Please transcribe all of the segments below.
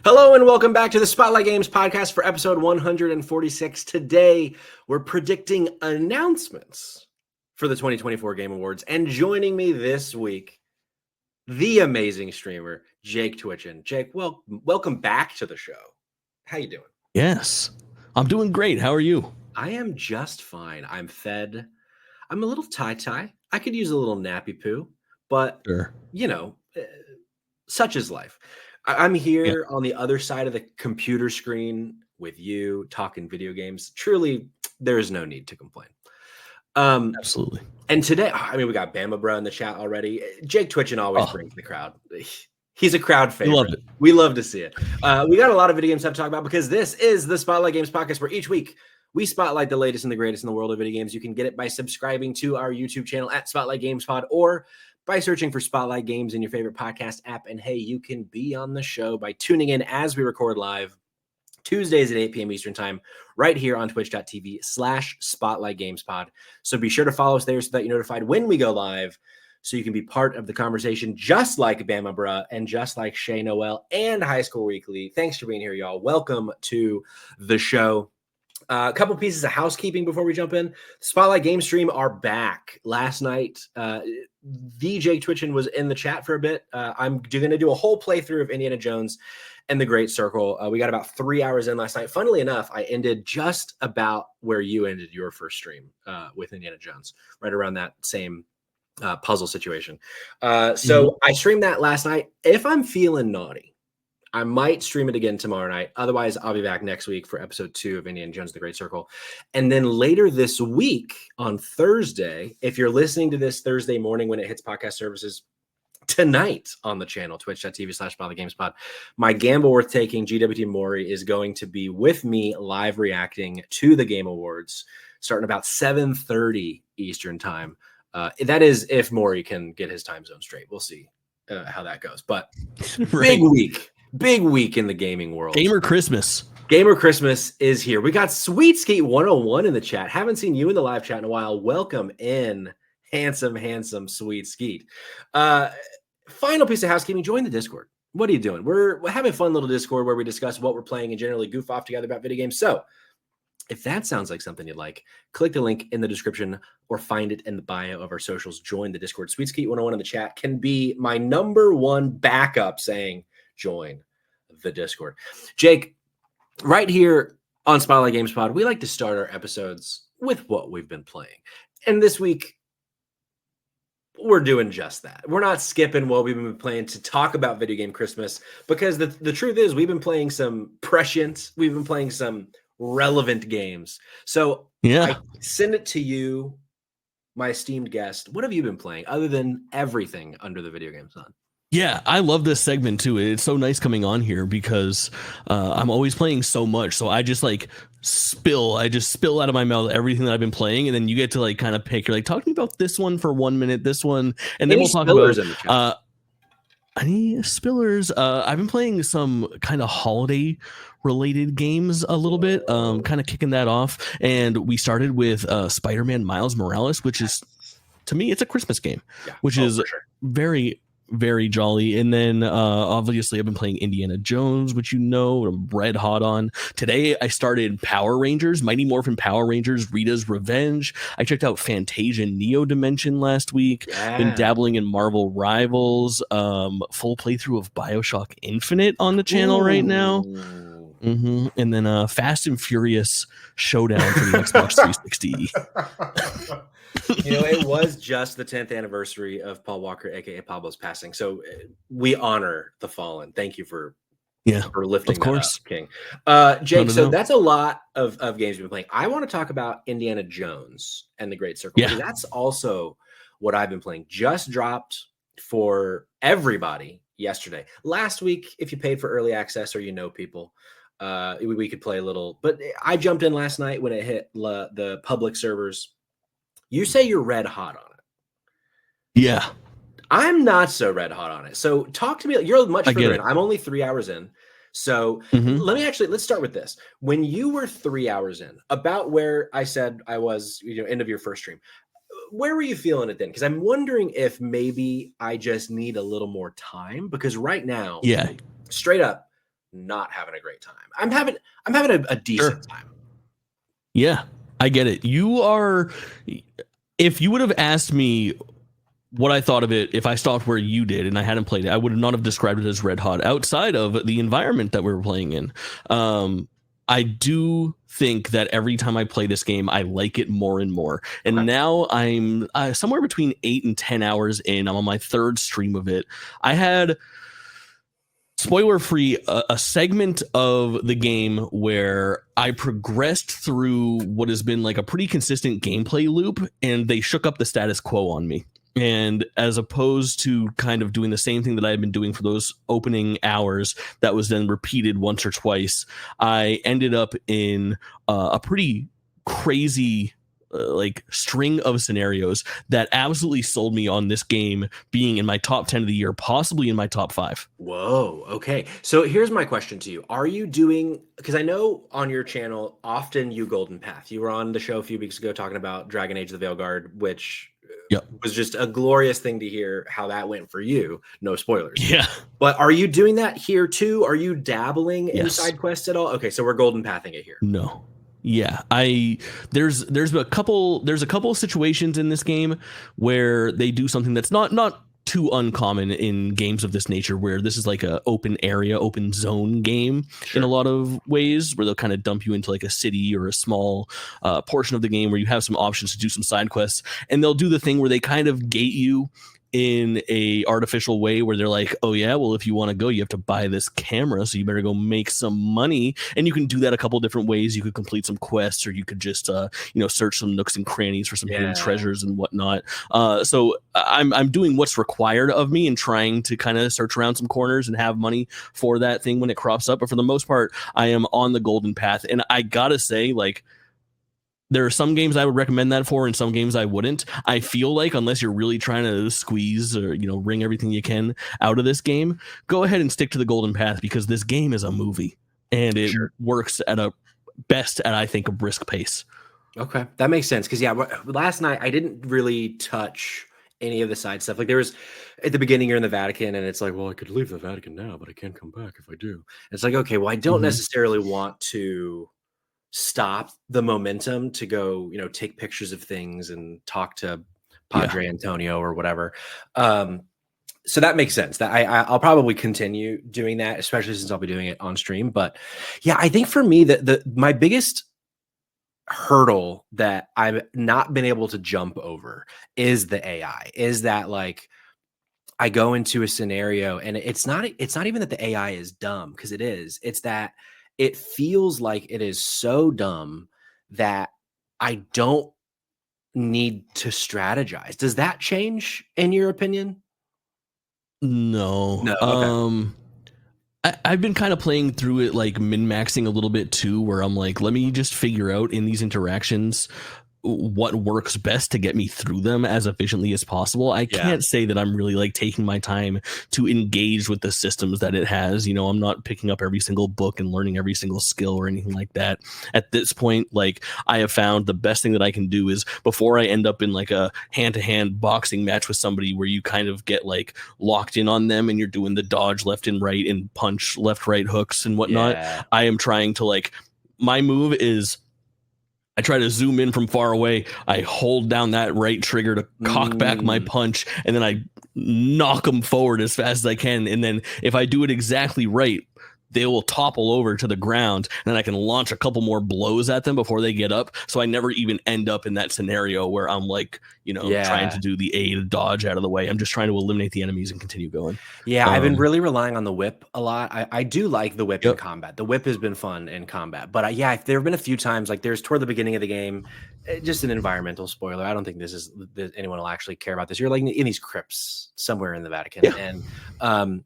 Hello and welcome back to the Spotlight Games podcast for episode 146. Today, we're predicting announcements for the 2024 Game Awards. And joining me this week, the amazing streamer, Jake Twitchin. Jake, welcome back to the show. How you doing? Yes, I'm doing great. How are you? I am just fine. I'm fed. I'm a little tie-tie. I could use a little nappy poo, but, Sure. Such is life. I'm here on the other side of the computer screen with you talking video games. Truly, there is no need to complain. Absolutely. And today, we got Bama Bro in the chat already. Jake Twitchin always brings the crowd. He's a crowd favorite. Love it. We love to see it. We got a lot of video games to talk about because this is the Spotlight Games podcast where each week we spotlight the latest and the greatest in the world of video games. You can get it by subscribing to our YouTube channel at Spotlight Games Pod or by searching for Spotlight Games in your favorite podcast app. And hey, you can be on the show by tuning in as we record live Tuesdays at 8 p.m. Eastern time, right here on twitch.tv/Spotlight Games Pod. So be sure to follow us there so that you're notified when we go live, so you can be part of the conversation, just like Bama Bruh and just like Shay Noel and High School Weekly. Thanks for being here, y'all. Welcome to the show. A couple pieces of housekeeping before we jump in. Spotlight Game Stream are back. Last night, the Jake Twitchin was in the chat for a bit. I'm going to do a whole playthrough of Indiana Jones and the Great Circle. We got about 3 hours in last night. Funnily enough, I ended just about where you ended your first stream with Indiana Jones, right around that same puzzle situation. I streamed that last night. If I'm feeling naughty, I might stream it again tomorrow night. Otherwise, I'll be back next week for episode 2 of Indiana Jones: The Great Circle. And then later this week on Thursday, if you're listening to this Thursday morning when it hits podcast services, tonight on the channel, twitch.tv/SpotlightGamesPod, my gamble worth taking, GWT Maury, is going to be with me live reacting to the Game Awards starting about 7:30 Eastern time. That is if Maury can get his time zone straight. We'll see how that goes. But Right. Big week in the gaming world. Gamer Christmas is here. We got Sweet Skeet 101 in the chat. Haven't seen you in the live chat in a while. Welcome in, handsome Sweet Skeet. Final piece of housekeeping, join the Discord. What are you doing? We're having a fun little Discord where we discuss what we're playing and generally goof off together about video games. So if that sounds like something you'd like, click the link in the description or find it in the bio of our socials. Join the Discord. Sweet Skeet 101 in the chat can be my number one backup saying join the Discord. Jake, right here on Spotlight Games Pod, we like to start our episodes with what we've been playing. And this week, we're doing just that. We're not skipping what we've been playing to talk about Video Game Christmas, because the truth is we've been playing some prescient, we've been playing some relevant games. So I send it to you, my esteemed guest. What have you been playing other than everything under the video game sun? Yeah, I love this segment too. It's so nice coming on here because I'm always playing so much. So I just spill out of my mouth everything that I've been playing, and then you get to kind of pick. You're like, talk to me about this one for 1 minute, this one, and then we'll talk about any spillers. I've been playing some kind of holiday related games a little bit, kind of kicking that off. And we started with Spider-Man Miles Morales, which is, to me, it's a Christmas game, which is very, very jolly. And then obviously I've been playing Indiana Jones, which I'm red hot on. Today I started Power Rangers, Mighty Morphin Power Rangers, Rita's Revenge. I checked out Fantasia Neo Dimension last week. Been dabbling in Marvel Rivals, full playthrough of BioShock Infinite on the channel right now. And then Fast and Furious Showdown for the Xbox 360. It was just the 10th anniversary of Paul Walker, aka Pablo's passing. So we honor the fallen. Thank you for lifting that up, King. Jake, so that's a lot of games we've been playing. I want to talk about Indiana Jones and the Great Circle. Yeah. That's also what I've been playing. Just dropped for everybody yesterday. Last week, if you paid for early access or people, we could play a little. But I jumped in last night when it hit the public servers. You say you're red hot on it. Yeah. I'm not so red hot on it. So talk to me. You're much further in. I'm only 3 hours in. So let's start with this. When you were 3 hours in, about where I said I was, end of your first stream, where were you feeling it then? Because I'm wondering if maybe I just need a little more time, because right now, straight up, not having a great time. I'm having a decent time. Yeah, I get it. If you would have asked me what I thought of it if I stopped where you did and I hadn't played it, I would not have described it as red hot outside of the environment that we were playing in. I do think that every time I play this game, I like it more and more. And Okay. now I'm somewhere between 8 and 10 hours in. I'm on my third stream of it. I had, spoiler free, a segment of the game where I progressed through what has been like a pretty consistent gameplay loop, and they shook up the status quo on me. And as opposed to kind of doing the same thing that I had been doing for those opening hours, that was then repeated once or twice, I ended up in a pretty crazy like string of scenarios that absolutely sold me on this game being in my top 10 of the year, possibly in my top 5. Whoa. Okay. So here's my question to you. Are you doing, because I know on your channel, often you Golden Path. You were on the show a few weeks ago talking about Dragon Age of the Veilguard, which Yep. was just a glorious thing to hear how that went for you. No spoilers. Yeah. But are you doing that here too? Are you dabbling in Yes. side quests at all? Okay, so we're Golden Pathing it here. No. Yeah, there's a couple situations in this game where they do something that's not too uncommon in games of this nature, where this is like a open area, open zone game in a lot of ways, where they'll kind of dump you into like a city or a small portion of the game where you have some options to do some side quests, and they'll do the thing where they kind of gate you in a artificial way where they're like, oh yeah, well, if you want to go, you have to buy this camera, so you better go make some money. And you can do that a couple different ways. You could complete some quests, or you could just search some nooks and crannies for some hidden treasures and whatnot. So I'm doing what's required of me and trying to kind of search around some corners and have money for that thing when it crops up. But for the most part, I am on the golden path. And I gotta say, like, there are some games I would recommend that for, and some games I wouldn't. I feel like unless you're really trying to squeeze or wring everything you can out of this game, go ahead and stick to the golden path, because this game is a movie and it works at a I think, a brisk pace. Okay, that makes sense. Because last night I didn't really touch any of the side stuff. Like, there was at the beginning, you're in the Vatican, and it's like, well, I could leave the Vatican now, but I can't come back if I do. And it's like, okay, well, I don't necessarily want to stop the momentum to go, take pictures of things and talk to Padre Antonio or whatever. So that makes sense. That I'll probably continue doing that, especially since I'll be doing it on stream. But yeah, I think for me that my biggest hurdle that I've not been able to jump over is the AI. Is that, like, I go into a scenario and it's not even that the AI is dumb, because it is. It's that it feels like it is so dumb that I don't need to strategize. Does that change in your opinion? No. Okay. I've been kind of playing through it, like min-maxing a little bit too, where I'm like, let me just figure out in these interactions what works best to get me through them as efficiently as possible. I can't say that I'm really like taking my time to engage with the systems that it has. I'm not picking up every single book and learning every single skill or anything like that. At this point, like, I have found the best thing that I can do is, before I end up in like a hand-to-hand boxing match with somebody where you kind of get like locked in on them and you're doing the dodge left and right and punch left, right hooks and whatnot. I am trying to, like, my move is, I try to zoom in from far away. I hold down that right trigger to cock back my punch, and then I knock them forward as fast as I can. And then if I do it exactly right, they will topple over to the ground, and then I can launch a couple more blows at them before they get up. So I never even end up in that scenario where I'm like, trying to do the A to dodge out of the way. I'm just trying to eliminate the enemies and continue going. Yeah, I've been really relying on the whip a lot. I do like the whip in combat. The whip has been fun in combat. But there have been a few times, like there's toward the beginning of the game, just an environmental spoiler. I don't think anyone will actually care about this. You're like in these crypts somewhere in the Vatican. And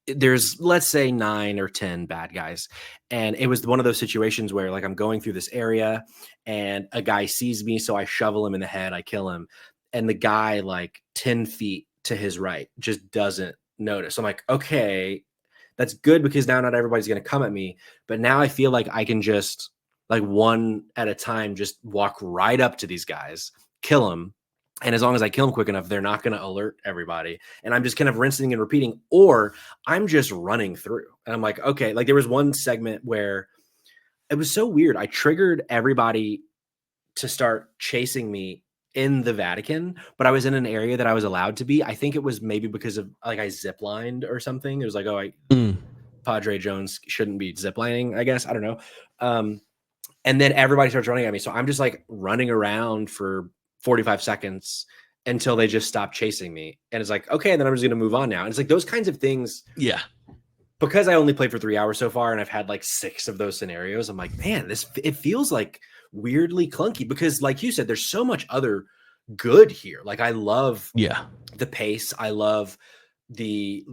there's, let's say, 9 or 10 bad guys. And it was one of those situations where, like, I'm going through this area and a guy sees me. So I shovel him in the head. I kill him. And the guy, like 10 feet to his right, just doesn't notice. I'm like, okay, that's good, because now not everybody's going to come at me. But now I feel like I can just, like, one at a time, just walk right up to these guys, kill them, And as long as I kill them quick enough, they're not going to alert everybody. And I'm just kind of rinsing and repeating, or I'm just running through. And I'm like, okay, like there was one segment where it was so weird. I triggered everybody to start chasing me in the Vatican, but I was in an area that I was allowed to be. I think it was maybe because of like I ziplined or something. It was like, Padre Jones shouldn't be ziplining, I guess. I don't know. And then everybody starts running at me. So I'm just like running around for 45 seconds until they just stop chasing me. And it's like, okay, and then I'm just going to move on now. And it's like those kinds of things. Yeah. Because I only played for 3 hours so far and I've had like 6 of those scenarios, I'm like, man, it feels like weirdly clunky because like you said, there's so much other good here. Like I love the pace. I love the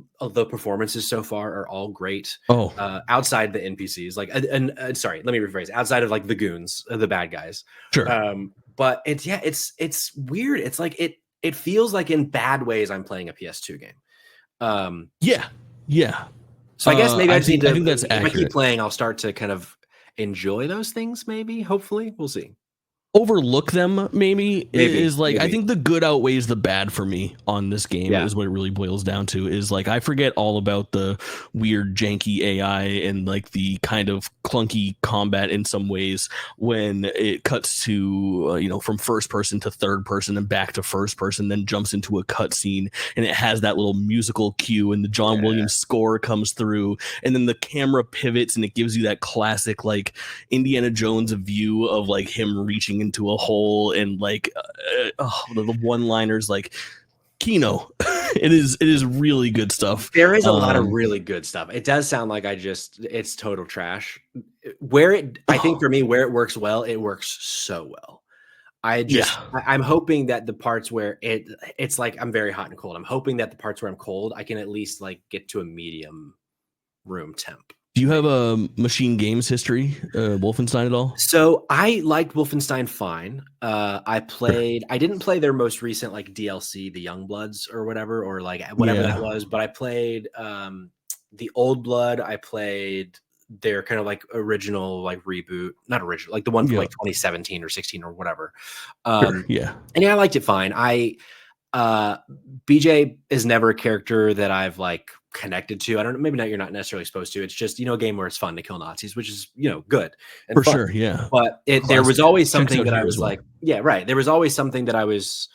performances so far are all great. Outside the NPCs, like and sorry, let me rephrase. Outside of like the goons, the bad guys. Sure. But it's weird. It's like it feels like in bad ways I'm playing a PS2 game. Yeah. So I guess maybe I think that's accurate. If I keep playing, I'll start to kind of enjoy those things. Maybe, hopefully, we'll see. Overlook them maybe. Is like I think the good outweighs the bad for me on this game is what it really boils down to. Is like I forget all about the weird janky AI and like the kind of clunky combat in some ways when it cuts to from first person to third person and back to first person, then jumps into a cutscene and it has that little musical cue and the John Williams score comes through and then the camera pivots and it gives you that classic like Indiana Jones view of like him reaching into a hole and like the one-liners like Kino. it is really good stuff. There is a lot of really good stuff. It does sound like it's total trash. I think for me where it works well, it works so well. I'm hoping that the parts where it's like I'm very hot and cold. I'm hoping that the parts where I'm cold, I can at least like get to a medium room temp. Do you have a Machine Games history, Wolfenstein at all? So I liked Wolfenstein fine. I didn't play their most recent like DLC, the Youngbloods or whatever, or like whatever that was, but I played the Old Blood. I played their kind of like original, like reboot, not original, like the one from like 2017 or 16 or whatever. And I liked it fine. BJ is never a character that I've like connected to. I don't know, maybe you're not necessarily supposed to. It's just, a game where it's fun to kill Nazis, which is, good. And for fun. Sure. Yeah. But there was always something that I was like, there was always something that I was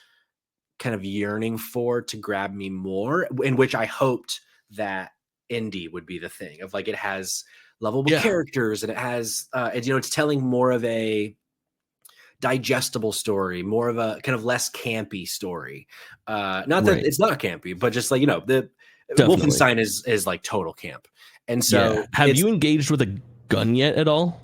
kind of yearning for to grab me more, in which I hoped that indie would be the thing of like, it has lovable characters and it has, it's telling more of a digestible story, more of a kind of less campy story. Not that it's not campy, but just like, the Wolfenstein is like total camp. And so have you engaged with a gun yet at all?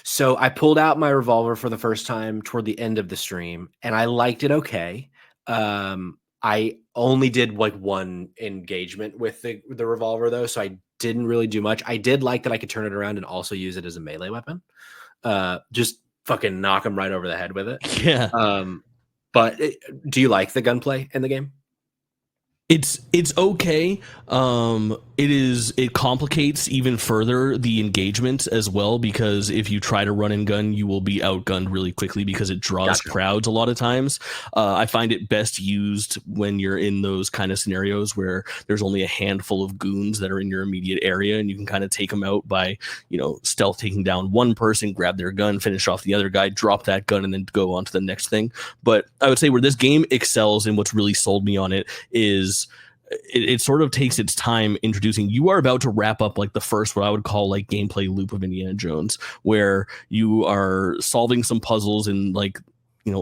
So I pulled out my revolver for the first time toward the end of the stream and I liked it. Okay. I only did like one engagement with the revolver though. So I didn't really do much. I did like that I could turn it around and also use it as a melee weapon. Just fucking knock them right over the head with it. Yeah. But do you like the gunplay in the game? It's okay. It complicates even further the engagement as well, because if you try to run and gun, you will be outgunned really quickly because it draws crowds a lot of times. I find it best used when you're in those kind of scenarios where there's only a handful of goons that are in your immediate area and you can kind of take them out by, stealth taking down one person, grab their gun, finish off the other guy, drop that gun, and then go on to the next thing. But I would say where this game excels and what's really sold me on it is it sort of takes its time introducing. You are about to wrap up like the first, what I would call like gameplay loop of Indiana Jones, where you are solving some puzzles in like,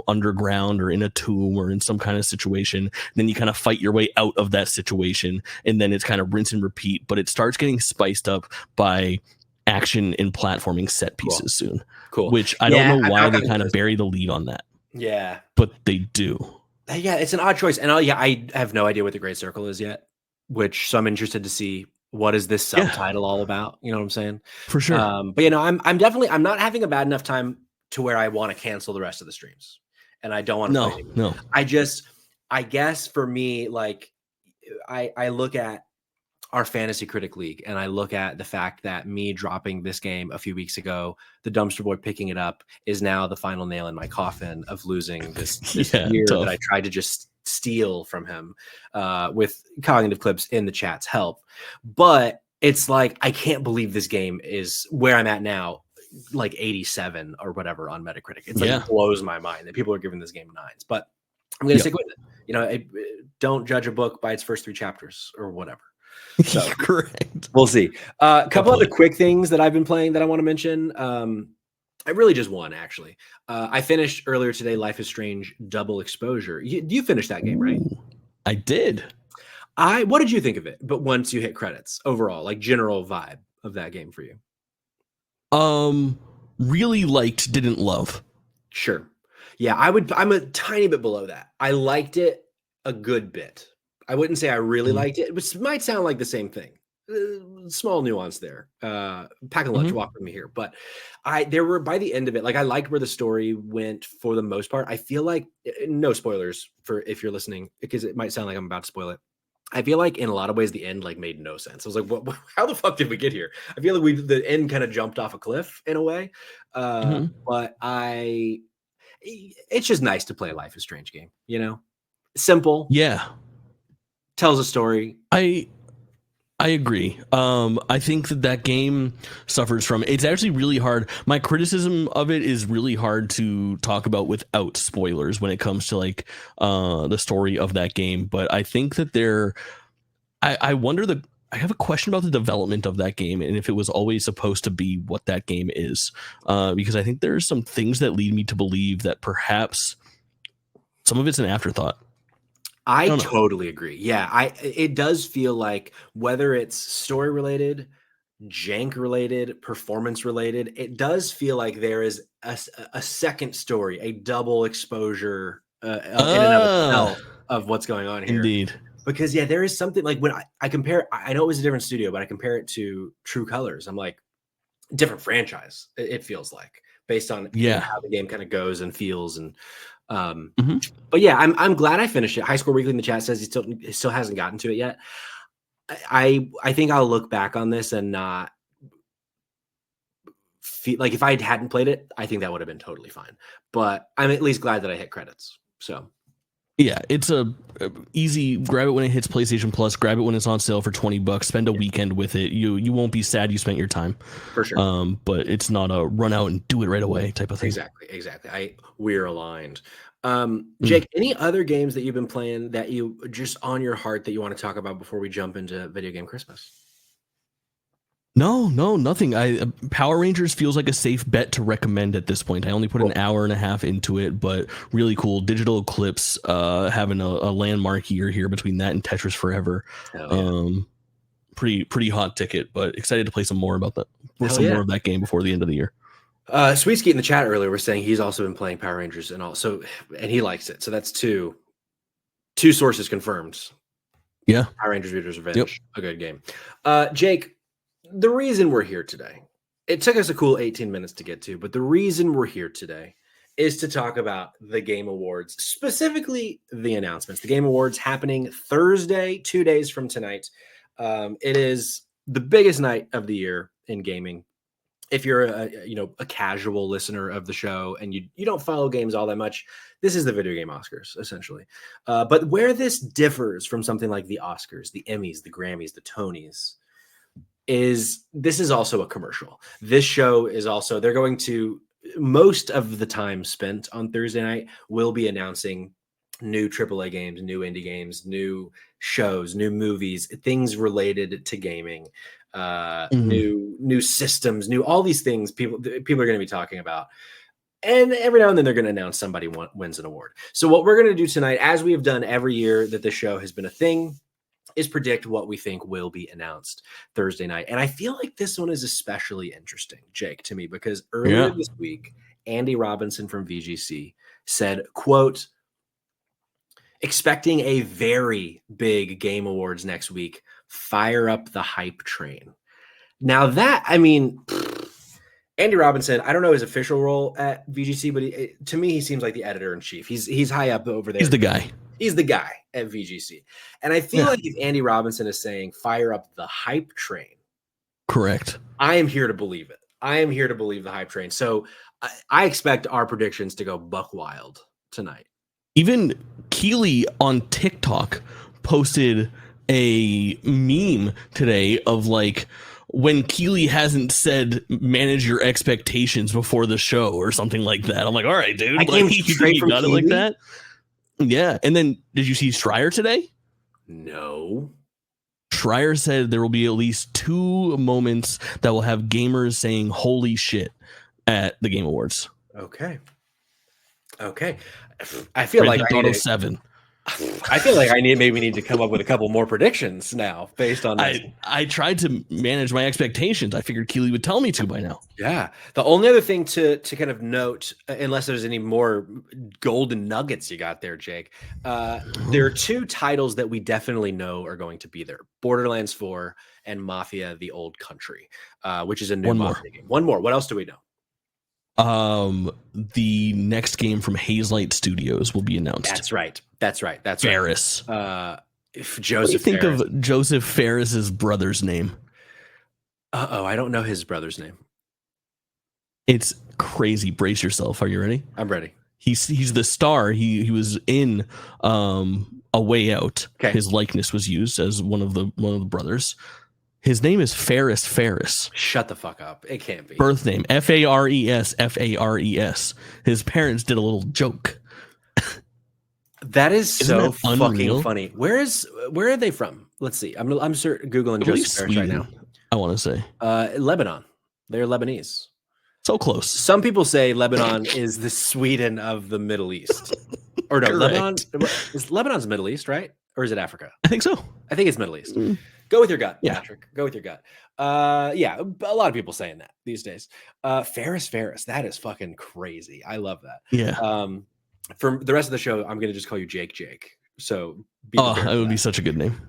underground or in a tomb or in some kind of situation. Then you kind of fight your way out of that situation. And then it's kind of rinse and repeat, but it starts getting spiced up by action and platforming set pieces soon. Cool. Which I don't know why they kind of bury the lead on that. Yeah. But they do. Yeah, it's an odd choice. And I have no idea what the Great Circle is yet, so I'm interested to see what is this subtitle all about. You know what I'm saying? For sure. But I'm not having a bad enough time to where I want to cancel the rest of the streams. And I don't want to play anymore. No. I guess for me, like I look at our fantasy critic league and I look at the fact that me dropping this game a few weeks ago, the dumpster boy picking it up is now the final nail in my coffin of losing this Yeah, year that tough. I tried to just steal from him with cognitive clips in the chat's help. But it's like, I can't believe this game is where I'm at now, like 87 or whatever on Metacritic. It's like, Yeah. it blows my mind that people are giving this game nines, but I'm going to Yep. stick with it. You know, don't judge a book by its first 3 chapters or whatever. So Correct. we'll see. A couple other quick things that I've been playing that I want to mention. I really just one, actually. I finished earlier today Life is Strange Double Exposure. You finished that game, right? Ooh, I did. What did you think of it? But once you hit credits, overall, like general vibe of that game for you? Really liked, didn't love. Sure. Yeah, I'm a tiny bit below that. I liked it a good bit. I wouldn't say I really liked it, which might sound like the same thing. Small nuance there. Pack a lunch, walk with me here. But there were, by the end of it, like I liked where the story went for the most part. I feel like, no spoilers for if you're listening, because it might sound like I'm about to spoil it. I feel like in a lot of ways the end like made no sense. I was like, what how the fuck did we get here? I feel like the end kind of jumped off a cliff in a way. But it's just nice to play a Life is Strange game, you know? Simple. Yeah. Tells a story. I agree. I think that game suffers from, it's actually really hard. My criticism of it is really hard to talk about without spoilers when it comes to like the story of that game. But I think that I wonder I have a question about the development of that game and if it was always supposed to be what that game is. Because I think there's some things that lead me to believe that perhaps some of it's an afterthought. I totally agree. Yeah, it does feel like whether it's story related, jank related, performance related, it does feel like there is a second story, a double exposure in and of itself of what's going on here. Indeed. Because yeah, there is something like when I compare, I know it was a different studio, but I compare it to True Colors. I'm like, different franchise. It feels like based on how the game kind of goes and feels and. But yeah, I'm glad I finished it. High Score Weekly in the chat says he still hasn't gotten to it yet. I think I'll look back on this and not feel like if I hadn't played it, I think that would have been totally fine. But I'm at least glad that I hit credits. So yeah, it's a easy grab it when it hits PlayStation Plus, grab it when it's on sale for $20, spend a weekend with it. You won't be sad you spent your time. For sure. But it's not a run out and do it right away type of thing. Exactly. We're aligned. Jake, any other games that you've been playing that you just on your heart that you want to talk about before we jump into Video Game Christmas? No, nothing. Power Rangers feels like a safe bet to recommend at this point. I only put an hour and a half into it, but really cool. Digital Eclipse having a landmark year here between that and Tetris Forever. Pretty hot ticket, but excited to play some more about that. More of that game before the end of the year. Sweet Skeet in the chat earlier was saying he's also been playing Power Rangers and he likes it. So that's two sources confirmed. Yeah. Power Rangers Reader's Revenge, a good game. Jake, the reason we're here today, it took us a cool 18 minutes to get to, but the reason we're here today is to talk about the Game Awards, specifically the announcements. The Game Awards happening Thursday, 2 days from tonight. It is the biggest night of the year in gaming. If you're a casual listener of the show and you don't follow games all that much, this is the video game Oscars, essentially. But where this differs from something like the Oscars, the Emmys, the Grammys, the Tonys, this is also a commercial. This show is also, they're going to, most of the time spent on Thursday night will be announcing new AAA games, new indie games, new shows, new movies, things related to gaming, new systems, all these things people are going to be talking about. And every now and then they're going to announce somebody wins an award. So what we're going to do tonight, as we have done every year that the show has been a thing, is predict what we think will be announced Thursday night. And I feel like this one is especially interesting, Jake, to me, because earlier this week, Andy Robinson from VGC said, quote, expecting a very big Game Awards next week, fire up the hype train. Now that, I mean, Andy Robinson, I don't know his official role at VGC, but to me, he seems like the editor-in-chief. He's high up over there. He's the guy. He's the guy at VGC. And I feel like if Andy Robinson is saying fire up the hype train, correct. I am here to believe it. I am here to believe the hype train. So I expect our predictions to go buck wild tonight. Even Keely on TikTok posted a meme today of like when Keely hasn't said manage your expectations before the show or something like that. I'm like, all right, dude. I came like, straight you from got Keely? it like that. Yeah. And then did you see Schreier today? No. Schreier said there will be at least 2 moments that will have gamers saying holy shit at the Game Awards. Okay. I feel like I need 7. I feel like I maybe need to come up with a couple more predictions now based on this. I tried to manage my expectations. I figured Keely would tell me to by now. Yeah. The only other thing to kind of note, unless there's any more golden nuggets you got there, Jake, there are 2 titles that we definitely know are going to be there: Borderlands 4 and Mafia: The Old Country, which is a new Mafia game. One more. What else do we know? The next game from Hazelight Studios will be announced. That's right. Ferris. Joseph. What do you think of Joseph Ferris's brother's name? I don't know his brother's name. It's crazy. Brace yourself. Are you ready? I'm ready. He's the star. He was in A Way Out. Okay. His likeness was used as one of the brothers. His name is Ferris. Shut the fuck up. It can't be. Birth name, Fares. His parents did a little joke. That is so fucking funny. Where are they from? Let's see. I'm Googling Joseph Ferris right now. I want to say. Lebanon. They're Lebanese. So close. Some people say Lebanon is the Sweden of the Middle East. Or no, Lebanon's Middle East, right? Or is it Africa? I think so. I think it's Middle East. Go with your gut, Patrick. Go with your gut. Yeah, a lot of people saying that these days. Ferris, that is fucking crazy. I love that. Yeah. For the rest of the show, I'm gonna just call you Jake. So that would be such a good name.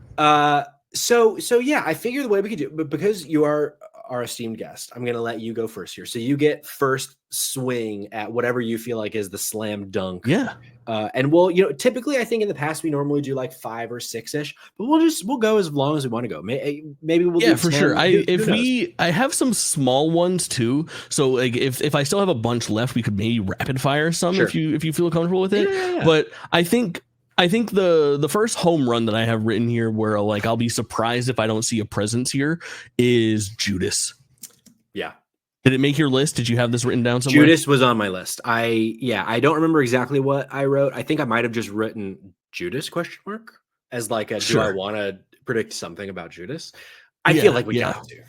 So yeah, I figure the way we could do it, but because you are our esteemed guest, I'm gonna let you go first here. So you get first swing at whatever you feel like is the slam dunk. Yeah. And we'll, typically I think in the past we normally do like 5 or 6-ish, but we'll go as long as we want to go. Maybe we'll do for 10. Sure. I have some small ones too. So like if I still have a bunch left, we could maybe rapid fire some if you feel comfortable with it. Yeah. But I think the first home run that I have written here where like I'll be surprised if I don't see a presence here is Judas. Yeah. Did it make your list? Did you have this written down somewhere? Judas was on my list. I don't remember exactly what I wrote. I think I might have just written Judas ? As like do I want to predict something about Judas? I feel like we got to.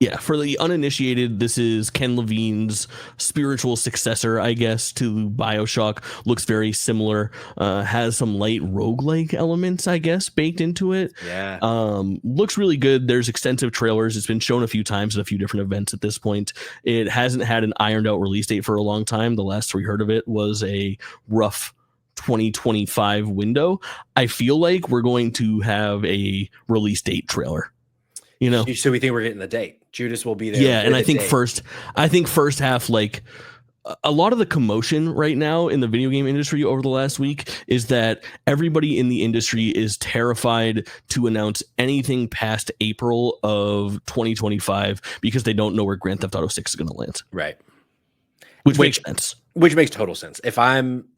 Yeah, for the uninitiated, this is Ken Levine's spiritual successor, I guess, to BioShock. Looks very similar. Has some light roguelike elements, I guess, baked into it. Yeah. Looks really good. There's extensive trailers. It's been shown a few times at a few different events at this point. It hasn't had an ironed out release date for a long time. The last we heard of it was a rough 2025 window. I feel like we're going to have a release date trailer. So we think we're getting the date. Judas will be there. Yeah, and I think first half, like a lot of the commotion right now in the video game industry over the last week is that everybody in the industry is terrified to announce anything past April of 2025 because they don't know where Grand Theft Auto 6 is going to land. Right. Which makes sense. Which makes total sense. If I'm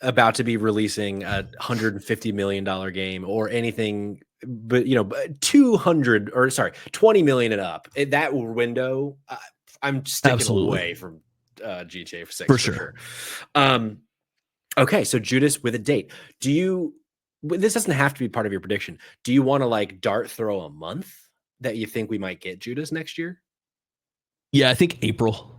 about to be releasing a $150 million game or anything, but 20 million and up, that window, I'm sticking away from GTA 6 for sure. Okay, so Judas with a date. This doesn't have to be part of your prediction. Do you want to like dart throw a month that you think we might get Judas next year? Yeah, I think April.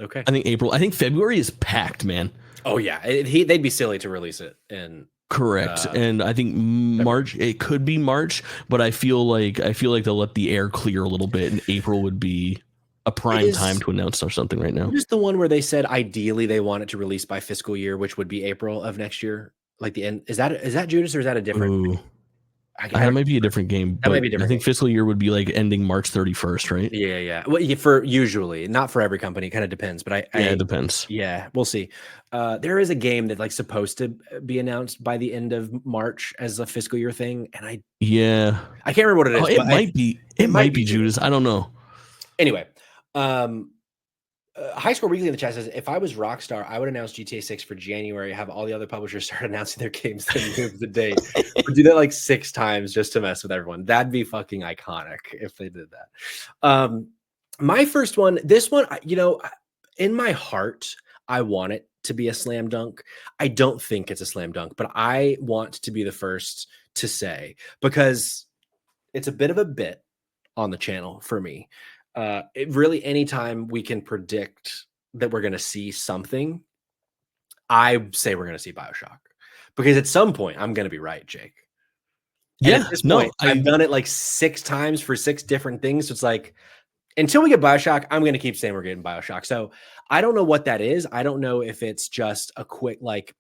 Okay. I think April. I think February is packed, man. Oh yeah, they'd be silly to release it in. Correct, and I think March. It could be March, but I feel like they'll let the air clear a little bit, and April would be a prime time to announce or something right now. Is the one where they said ideally they want it to release by fiscal year, which would be April of next year, like the end? Is that Judas or is that a different? That might be a different game, That might but be a I different think game. fiscal year would be like ending March 31st, right? Yeah. Well, for usually, not for every company, it kind of depends. But Yeah, it depends. yeah, we'll see. There is a game that like supposed to be announced by the end of March as a fiscal year thing, and I Yeah. can't remember what it Oh, is, it but might be. It might be Judas. I don't know. Anyway, High Score Weekly in the chat says, if I was Rockstar, I would announce GTA 6 for January, have all the other publishers start announcing their games, then move the date. Would do that like 6 times just to mess with everyone. That'd be fucking iconic if they did that. My first one, this one, in my heart, I want it to be a slam dunk. I don't think it's a slam dunk, but I want to be the first to say, because it's a bit of a bit on the channel for me. It really, anytime we can predict that we're going to see something, I say we're going to see BioShock, because at some point I'm going to be right, Jake. And at this point, I've done it like 6 times for 6 different things. So it's like, until we get BioShock, I'm going to keep saying we're getting BioShock. So I don't know what that is. I don't know if it's just a quick, like,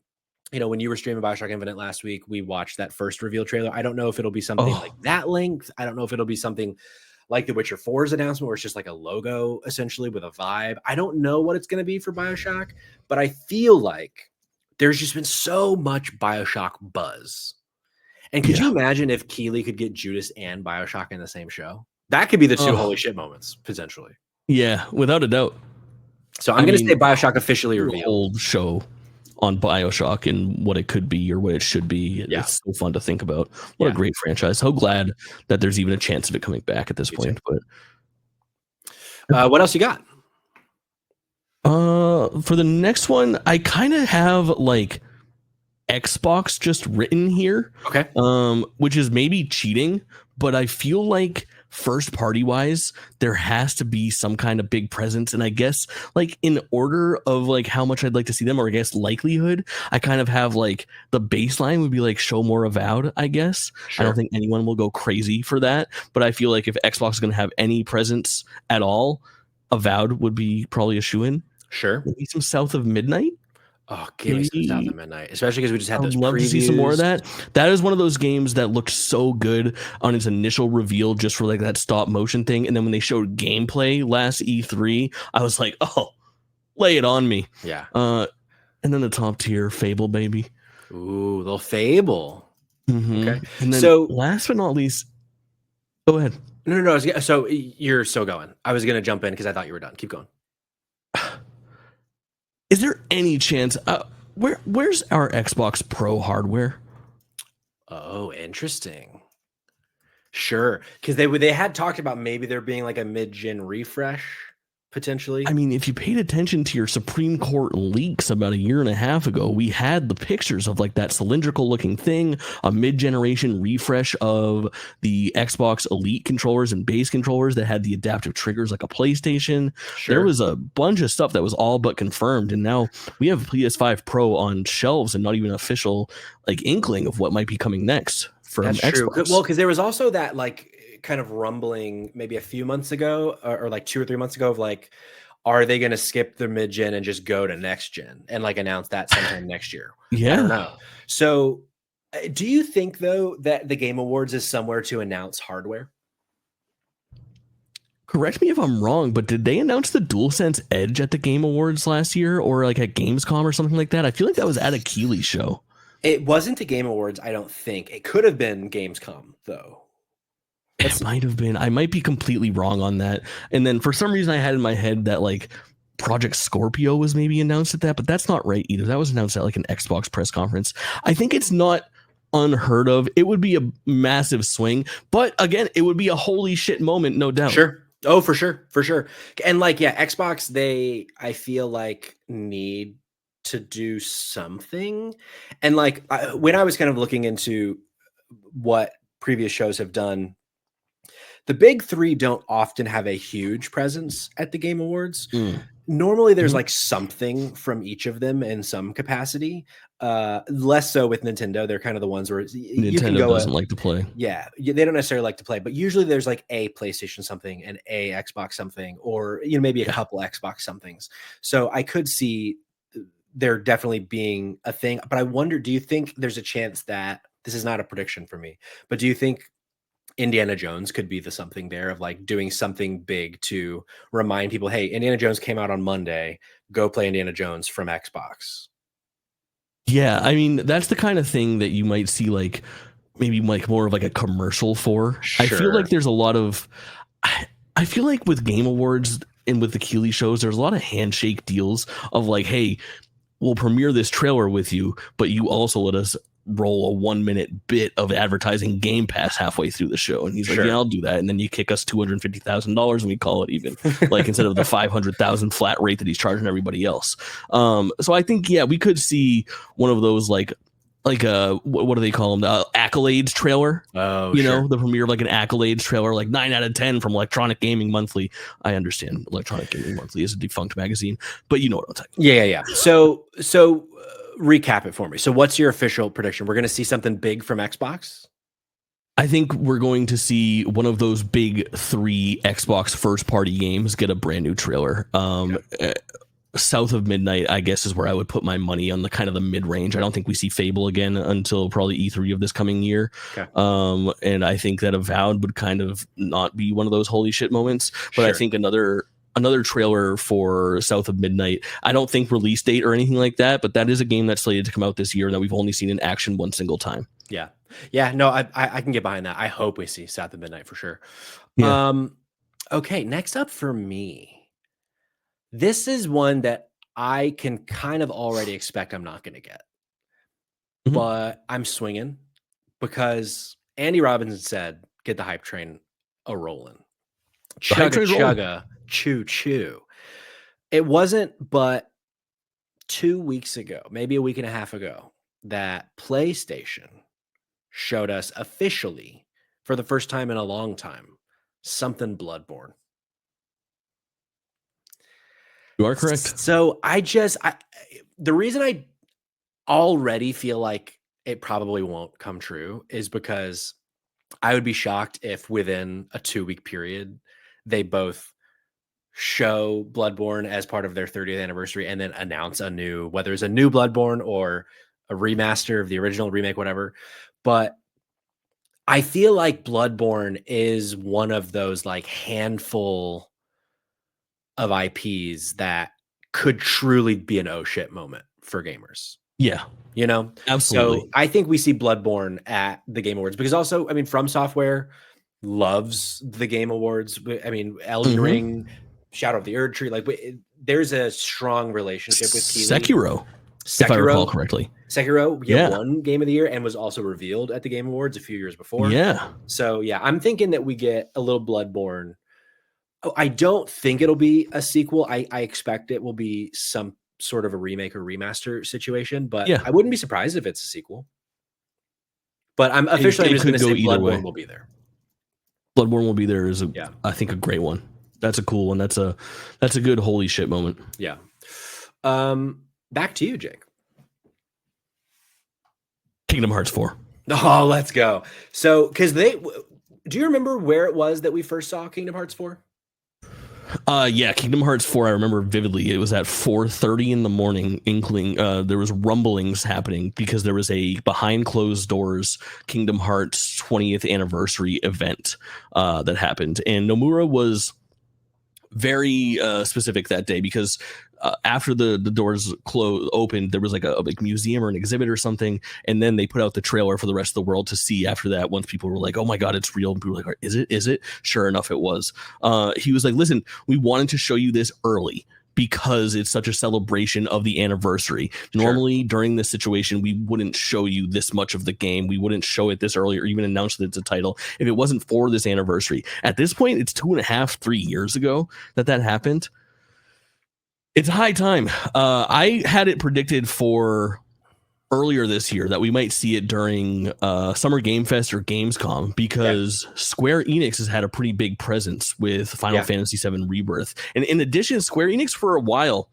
when you were streaming BioShock Infinite last week, we watched that first reveal trailer. I don't know if it'll be something like that length. I don't know if it'll be something like the Witcher 4's announcement, where it's just like a logo essentially with a vibe. I don't know what it's going to be for BioShock, but I feel like there's just been so much BioShock buzz. And could you imagine if Keighley could get Judas and BioShock in the same show? That could be the 2 holy shit moments, potentially. Yeah, without a doubt. So I'm going to say BioShock officially revealed. Whole show on BioShock and what it could be or what it should be. Yeah. It's so fun to think about. What a great franchise. So glad that there's even a chance of it coming back at this point. But what else you got? For the next one, I kind of have like Xbox just written here. Okay. Which is maybe cheating, but I feel like first party wise, there has to be some kind of big presence. And I guess like in order of like how much I'd like to see them, or I guess likelihood, I kind of have like the baseline would be like show more Avowed, I guess. Sure. I don't think anyone will go crazy for that, but I feel like if Xbox is going to have any presence at all, Avowed would be probably a shoe-in. Sure. Maybe some South of Midnight. Oh, give me some South of Midnight, especially because we just had those previews. I'd love to see some more of that. That is one of those games that looked so good on its initial reveal, just for like that stop motion thing. And then when they showed gameplay last E3, I was like, oh, lay it on me. Yeah. And then the top tier, Fable, baby. Ooh, little Fable. Mm-hmm. Okay. And then last but not least, go ahead. No. So you're still going. I was going to jump in because I thought you were done. Keep going. Is there any chance? Where's our Xbox Pro hardware? Oh, interesting. Sure, because they had talked about maybe there being like a mid-gen refresh potentially. I mean, if you paid attention to your Supreme Court leaks about 1.5 years ago, we had the pictures of like that cylindrical looking thing, a mid-generation refresh of the Xbox Elite controllers and base controllers that had the adaptive triggers like a PlayStation. Sure. There was a bunch of stuff that was all but confirmed, and now we have PS5 Pro on shelves and not even official like inkling of what might be coming next from Xbox. True. Well, because there was also that like kind of rumbling maybe a few months ago or like 2 or 3 months ago of like, are they going to skip the mid-gen and just go to next gen and like announce that sometime next year? Yeah. I don't know. So do you think though that the Game Awards is somewhere to announce hardware? Correct me if I'm wrong, but did they announce the DualSense Edge at the Game Awards last year or like at Gamescom or something like that? I feel like that was at a Keighley show. It wasn't the Game Awards, I don't think. It could have been Gamescom though. It might have been. I might be completely wrong on that. And then for some reason I had in my head that like Project Scorpio was maybe announced at that, but that's not right either. That was announced at like an Xbox press conference. I think it's not unheard of. It would be a massive swing, but again, it would be a holy shit moment, no doubt. Sure. Oh, for sure. And like, yeah, Xbox, I feel like need to do something. And like when I was kind of looking into what previous shows have done, the big 3 don't often have a huge presence at the Game Awards. Normally there's like something from each of them in some capacity. Less so with Nintendo. They're kind of the ones where Nintendo doesn't like to play. Yeah, they don't necessarily like to play, but usually there's like a PlayStation something and a Xbox something, or maybe a couple Xbox somethings. So I could see there definitely being a thing, but I wonder, do you think there's a chance that this is not a prediction for me, but do you think Indiana Jones could be the something there of like doing something big to remind people, hey, Indiana Jones came out on Monday, go play Indiana Jones from Xbox? Yeah, I mean, that's the kind of thing that you might see like maybe like more of like a commercial for. I feel Sure. like there's a lot of I feel like with Game Awards and with the Keeley shows, there's a lot of handshake deals of like, hey, we'll premiere this trailer with you, but you also let us roll a 1 minute bit of advertising Game Pass halfway through the show. And he's like, yeah, I'll do that. And then you kick us $250,000 and we call it even, like instead of the 500,000 flat rate that he's charging everybody else. So I think, yeah, we could see one of those like what do they call them? The Accolades trailer. Oh, you sure. know, the premiere of like an Accolades trailer, like 9 out of 10 from Electronic Gaming Monthly. I understand Electronic Gaming Monthly is a defunct magazine, but you know what I'm talking about. Yeah. So recap it for me. So what's your official prediction? We're going to see something big from Xbox? I think we're going to see one of those big 3 Xbox first party games get a brand new trailer. South of Midnight, I guess, is where I would put my money on the kind of the mid range. I don't think we see Fable again until probably E3 of this coming year. Okay. And I think that Avowed would kind of not be one of those holy shit moments. But I think another trailer for South of Midnight, I don't think release date or anything like that, but that is a game that's slated to come out this year that we've only seen in action one single time. Yeah. No, I can get behind that. I hope we see South of Midnight for sure. Yeah. Okay. Next up for me. This is one that I can kind of already expect I'm not going to get, but I'm swinging because Andy Robinson said, get the hype train a rolling. Chugga, chugga, choo, choo. It wasn't but 2 weeks ago, maybe a week and a half ago, that PlayStation showed us officially for the first time in a long time, something Bloodborne. You are correct. So the reason I already feel like it probably won't come true is because I would be shocked if within a 2-week period, they both show Bloodborne as part of their 30th anniversary and then announce whether it's a new Bloodborne or a remaster of the original, remake, whatever. But I feel like Bloodborne is one of those like handful of IPs that could truly be an oh shit moment for gamers. Yeah. You know? Absolutely. So I think we see Bloodborne at the Game Awards because also, I mean, From Software loves the Game Awards. I mean, Elden Ring, Shadow of the Erd Tree, like there's a strong relationship with Keeley. Sekiro, if I recall correctly. Sekiro won Game of the Year and was also revealed at the Game Awards a few years before. Yeah. So yeah, I'm thinking that we get a little Bloodborne. I don't think it'll be a sequel. I expect it will be some sort of a remake or remaster situation, but I wouldn't be surprised if it's a sequel. But I'm officially just going to say Bloodborne will be there. Bloodborne will be there is I think a great one. That's a cool one. That's a good holy shit moment. Yeah. Back to you, Jake. Kingdom Hearts 4. Oh, let's go. So, do you remember where it was that we first saw Kingdom Hearts 4? Yeah, Kingdom Hearts 4, I remember vividly. It was at 4:30 in the morning, inkling. There was rumblings happening because there was a behind closed doors Kingdom Hearts 20th anniversary event that happened. And Nomura was very specific that day because after the doors opened, there was like a museum or an exhibit or something, and then they put out the trailer for the rest of the world to see after that. Once people were like, oh my god, it's real, and people were like, is it? Sure enough, it was. He was like, listen, we wanted to show you this early because it's such a celebration of the anniversary. Normally during this situation, we wouldn't show you this much of the game. We wouldn't show it this early or even announce that it's a title if it wasn't for this anniversary. At this point, it's 2.5, 3 years ago that happened. It's high time. I had it predicted for earlier this year that we might see it during Summer Game Fest or Gamescom because Square Enix has had a pretty big presence with Final Fantasy VII Rebirth. And in addition, Square Enix for a while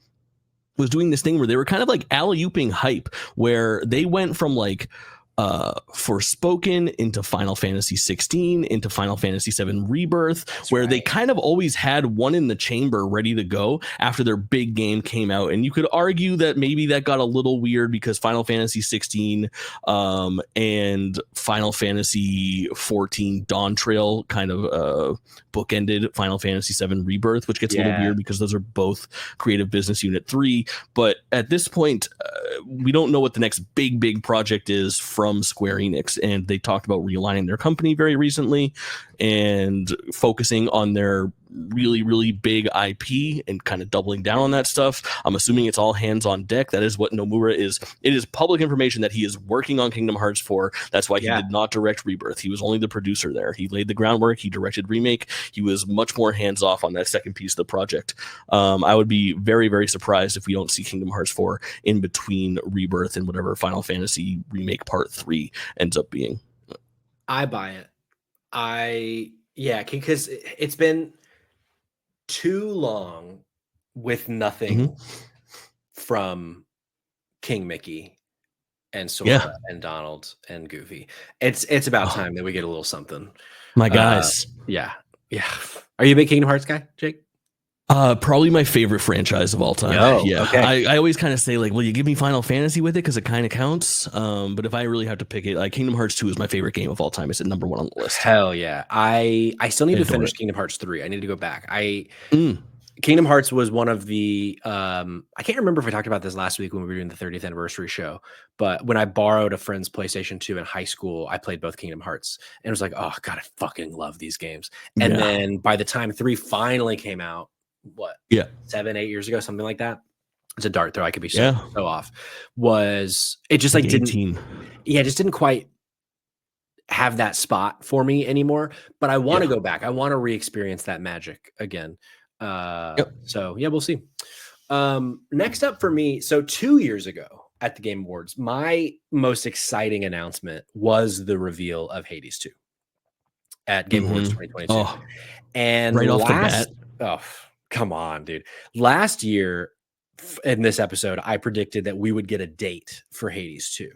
was doing this thing where they were kind of like alley-ooping hype, where they went from like Forspoken, into Final Fantasy 16, into Final Fantasy 7 Rebirth, That's where right. they kind of always had one in the chamber ready to go after their big game came out. And you could argue that maybe that got a little weird because Final Fantasy 16 and Final Fantasy 14 Dawn Trail kind of bookended Final Fantasy 7 Rebirth, which gets a little weird because those are both Creative Business Unit 3. But at this point, we don't know what the next big project is from Square Enix, and they talked about realigning their company very recently and focusing on their really big IP and kind of doubling down on that stuff. I'm assuming it's all hands on deck. That is what Nomura is. It is public information that he is working on Kingdom Hearts 4. That's why he did not direct Rebirth. He was only the producer there. He laid the groundwork. He directed Remake. He was much more hands off on that second piece of the project. I would be very surprised if we don't see Kingdom Hearts 4 in between Rebirth and whatever Final Fantasy Remake Part 3 ends up being. I buy it. Because it's been too long with nothing from King Mickey and Sora and Donald and Goofy. It's about time that we get a little something. My guys. Yeah. Are you a big Kingdom Hearts guy, Jake? Probably my favorite franchise of all time. Okay. I always kind of say, like, will you give me Final Fantasy with it because it kind of counts. But if I really have to pick it, like, Kingdom Hearts 2 is my favorite game of all time. It's at number 1 on the list. Hell yeah. I still need to finish Kingdom Hearts 3. I need to go back. Kingdom Hearts was one of the I can't remember if I talked about this last week when we were doing the 30th anniversary show, but when I borrowed a friend's PlayStation 2 in high school, I played both Kingdom Hearts and it was like, oh god, I fucking love these games. And then by the time 3 finally came out, 7-8 years ago, something like that. It's a dart throw. I could be so off. Was it just like didn't 18. Just didn't quite have that spot for me anymore. But I want to go back. I want to re-experience that magic again. So we'll see. Next up for me, so 2 years ago at the Game Awards, my most exciting announcement was the reveal of Hades 2 at Game Awards 2022. And right off the bat. Oh, come on, dude. Last year in this episode, I predicted that we would get a date for Hades 2.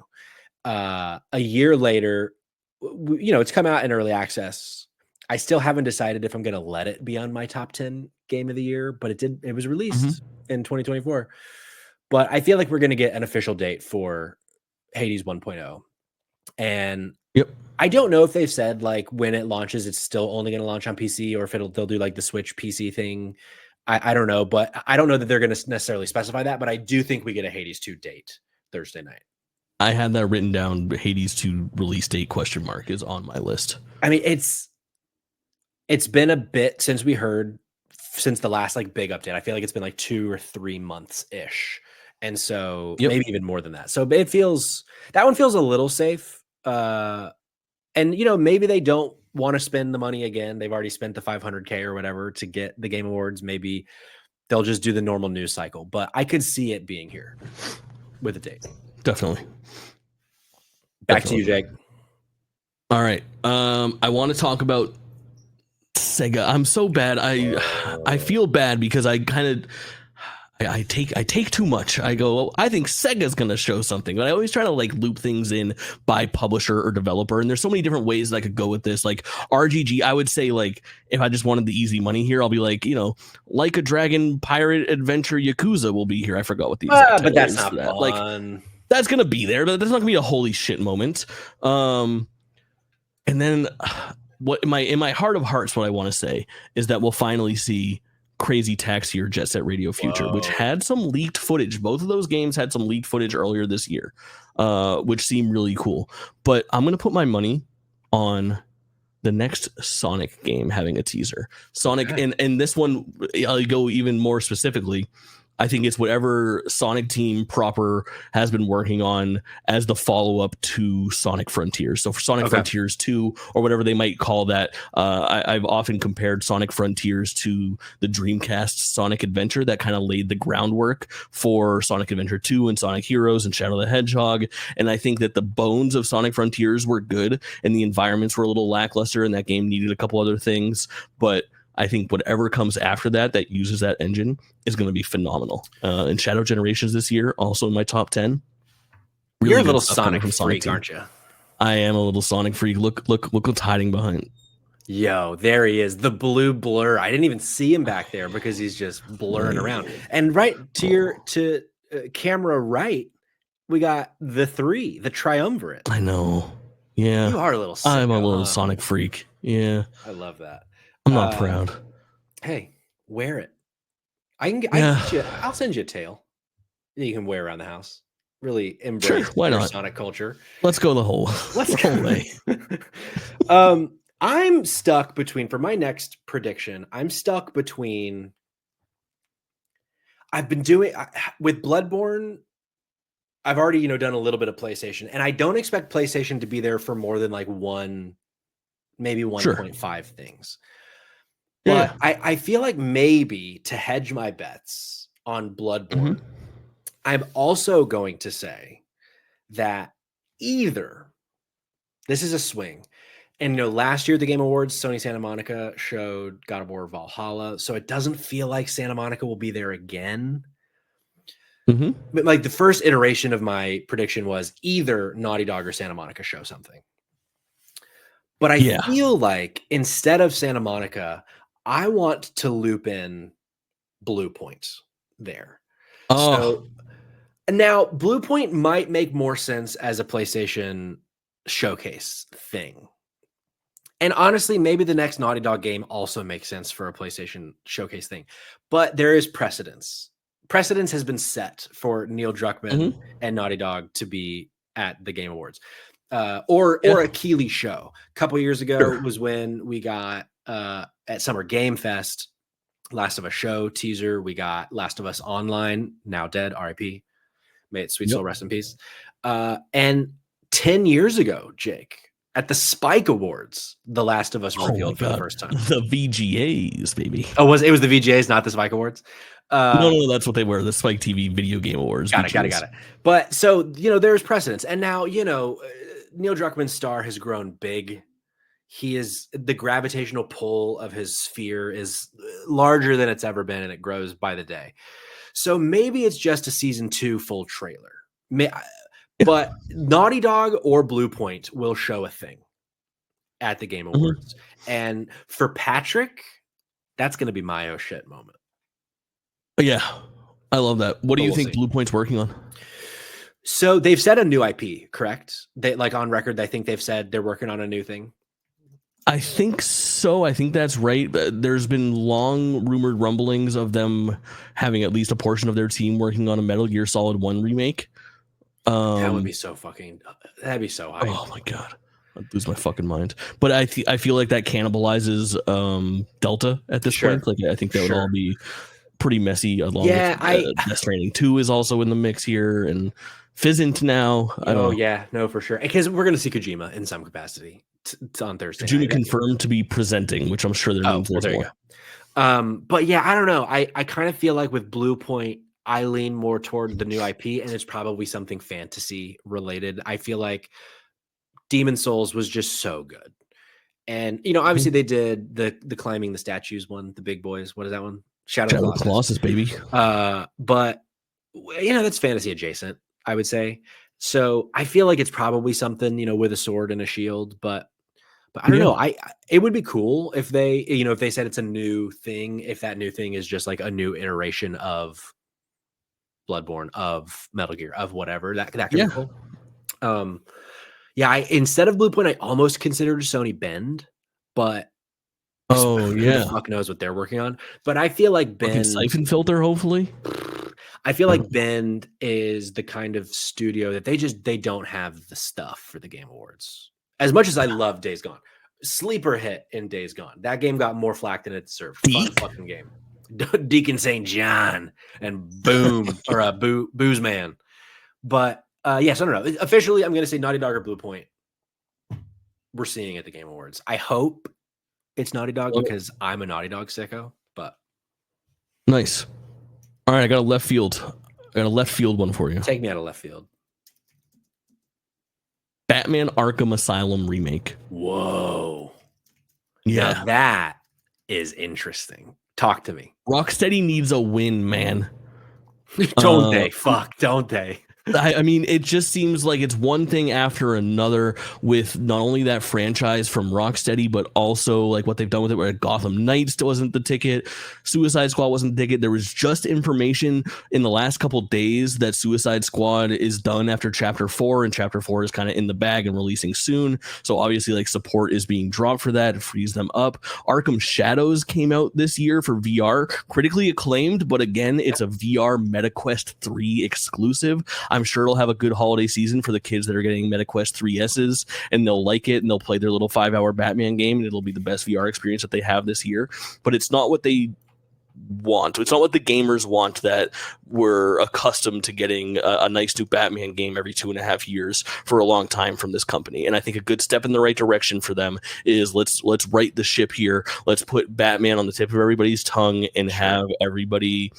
A year later, it's come out in early access. I still haven't decided if I'm going to let it be on my top 10 game of the year, but it was released in 2024. But I feel like we're going to get an official date for Hades 1.0. And I don't know if they've said like when it launches, it's still only going to launch on PC or if they'll do like the Switch PC thing. I don't know, but I don't know that they're going to necessarily specify that, but I do think we get a Hades 2 date Thursday night. I had that written down. Hades 2 release date ? Is on my list. I mean, it's been a bit since the last like big update. I feel like it's been like 2 or 3 months ish. And so maybe even more than that. So that one feels a little safe. And maybe they don't want to spend the money again. They've already spent the $500K or whatever to get the Game Awards. Maybe they'll just do the normal news cycle, but I could see it being here with a date. Definitely. Back to you, Jake. All right. I want to talk about Sega. I'm so bad. I feel bad because I take too much. I go, I think Sega's going to show something, but I always try to like loop things in by publisher or developer. And there's so many different ways that I could go with this. Like RGG, I would say like, if I just wanted the easy money here, I'll be like, Like a Dragon Pirate Adventure Yakuza will be here. I forgot what the exact but that's not that. fun. Like that's going to be there, but that's not gonna be a holy shit moment. And then what in my heart of hearts, what I want to say is that we'll finally see Crazy Taxi or Jet Set Radio Future, which had some leaked footage. Both of those games had some leaked footage earlier this year, which seemed really cool. But I'm going to put my money on the next Sonic game having a teaser. Sonic, and this one, I'll go even more specifically. I think it's whatever Sonic team proper has been working on as the follow-up to Sonic Frontiers. So for Sonic Frontiers 2, or whatever they might call that, I've often compared Sonic Frontiers to the Dreamcast Sonic Adventure that kind of laid the groundwork for Sonic Adventure 2 and Sonic Heroes and Shadow the Hedgehog. And I think that the bones of Sonic Frontiers were good and the environments were a little lackluster and that game needed a couple other things. But I think whatever comes after that uses that engine is going to be phenomenal. And Shadow Generations this year, also in my top 10. Really You're a little Sonic freak, aren't you? I am a little Sonic freak. Look what's hiding behind. Yo, there he is, the blue blur. I didn't even see him back there because he's just blurring around. And right to your camera right, we got the triumvirate. I know. Yeah. You are a little sicko, I'm a little huh? Sonic freak. Yeah. I love that. I'm not proud. Hey, wear it. I can Yeah. get you. I'll send you a tail that you can wear around the house. Really embrace why not? Sonic culture. Let's go the whole way. I'm stuck between, for my next prediction, I've been doing with Bloodborne. I've already, done a little bit of PlayStation, and I don't expect PlayStation to be there for more than like maybe 1.5 things. But I feel like maybe to hedge my bets on Bloodborne, I'm also going to say that either this is a swing. And last year at the Game Awards, Sony Santa Monica showed God of War Valhalla, so it doesn't feel like Santa Monica will be there again. But like the first iteration of my prediction was either Naughty Dog or Santa Monica show something. But I feel like instead of Santa Monica, I want to loop in Blue Point there. So now Blue Point might make more sense as a PlayStation showcase thing. And honestly, maybe the next Naughty Dog game also makes sense for a PlayStation showcase thing. But there is precedence. Precedence has been set for Neil Druckmann and Naughty Dog to be at the Game Awards. Or a Keighley show. A couple years ago was when we got at Summer Game Fest, Last of Us show teaser. We got Last of Us Online, now dead, RIP. May its sweet soul rest in peace. And 10 years ago, Jake, at the Spike Awards, The Last of Us revealed for the first time. The VGAs, baby. Oh, it was the VGAs, not the Spike Awards? No, that's what they were. The Spike TV Video Game Awards. Got it. But so, there's precedence. And now, Neil Druckmann's star has grown big. The gravitational pull of his sphere is larger than it's ever been, and it grows by the day. So maybe it's just a season 2 full trailer. But Naughty Dog or Blue Point will show a thing at the Game Awards. And for Patrick, that's going to be my oh shit moment. Yeah, I love that. What do you think Blue Point's working on? So they've said a new IP, correct? They on record, I think they've said they're working on a new thing. I think so. I think that's right. There's been long rumored rumblings of them having at least a portion of their team working on a Metal Gear Solid 1 remake. That would be so that'd be so high. Oh my God. I'd lose my fucking mind. But I feel like that cannibalizes Delta at this point. Like I think that would all be pretty messy along with Death Stranding 2 is also in the mix here, and Fizzant now. I don't know. Yeah, no, for sure. Because we're going to see Kojima in some capacity on Thursday. Kojima confirmed to be presenting, which I'm sure there means there's more. But yeah, I don't know. I kind of feel like with Blue Point, I lean more toward the new IP, and it's probably something fantasy related. I feel like Demon Souls was just so good. And, obviously they did the climbing the statues one, the big boys. What is that one? Shadow of the Colossus, baby. But that's fantasy adjacent, I would say. So I feel like it's probably something, with a sword and a shield, but I don't know. It would be cool if they, if they said it's a new thing, if that new thing is just like a new iteration of Bloodborne, of Metal Gear, of whatever, that could be cool. Instead of Blue Point, I almost considered Sony Bend, but who the fuck knows what they're working on. But I feel like Bend Siphon Filter, hopefully. I feel like Bend is the kind of studio that they don't have the stuff for the Game Awards. As much as I love Days Gone, sleeper hit in Days Gone. That game got more flack than it deserved. Fun fucking game. Deacon St. John and Boom or Booze Man. But yes, I don't know. Officially, I'm going to say Naughty Dog or Blue Point. We're seeing at the Game Awards. I hope it's Naughty Dog because I'm a Naughty Dog sicko. But nice. All right, I got a left field one for you. Take me out of left field. Batman Arkham Asylum remake. Whoa. Yeah. Now that is interesting. Talk to me. Rocksteady needs a win, man. Don't they? Fuck, don't they? I mean, it just seems like it's one thing after another with not only that franchise from Rocksteady, but also like what they've done with it, where Gotham Knights wasn't the ticket, Suicide Squad wasn't the ticket. There was just information in the last couple days that Suicide Squad is done after Chapter 4, and Chapter 4 is kind of in the bag and releasing soon. So obviously, like, support is being dropped for that. It frees them up. Arkham Shadows came out this year for VR, critically acclaimed, but again, it's a VR MetaQuest 3 exclusive. I'm sure it'll have a good holiday season for the kids that are getting MetaQuest 3Ss, and they'll like it, and they'll play their little 5-hour Batman game, and it'll be the best VR experience that they have this year. But it's not what they want. It's not what the gamers want that were accustomed to getting a nice new Batman game every 2.5 years for a long time from this company. And I think a good step in the right direction for them is let's right the ship here. Let's put Batman on the tip of everybody's tongue and have everybody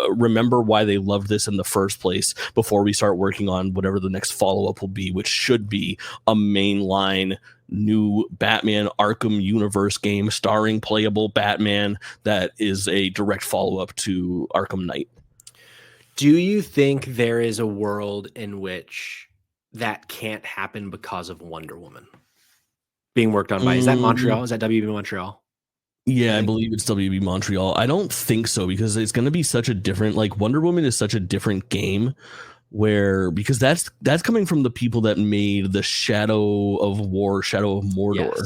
remember why they loved this in the first place before we start working on whatever the next follow-up will be, which should be a mainline new Batman Arkham universe game starring playable Batman that is a direct follow-up to Arkham Knight. Do you think there is a world in which that can't happen because of Wonder Woman being worked on by, is that Montreal? Is that WB Montreal? Yeah, I believe it's WB Montreal. I don't think so, because it's going to be such a different, like, Wonder Woman is such a different game because that's coming from the people that made the Shadow of Mordor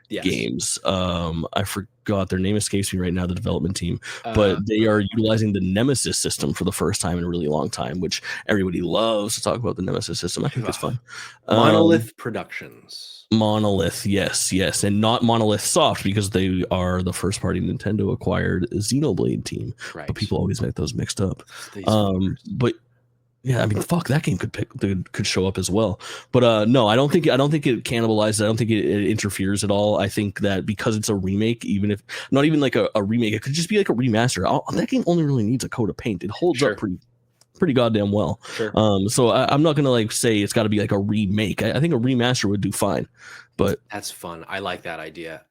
games. I forgot their name, escapes me right now, the development team, but they are utilizing the Nemesis system for the first time in a really long time, which everybody loves to talk about the Nemesis system. I think it's fun. Monolith Productions. Monolith, yes, and not Monolith Soft, because they are the first party Nintendo acquired Xenoblade team. Right. But people always get those mixed up. But yeah, I mean, fuck, that game could show up as well. But no, I don't think it cannibalizes. I don't think it interferes at all. I think that because it's a remake, even if not even like a remake, it could just be like a remaster. That game only really needs a coat of paint. It holds up pretty goddamn well. Sure. So I'm not gonna like say it's got to be like a remake. I think a remaster would do fine. But that's fun. I like that idea.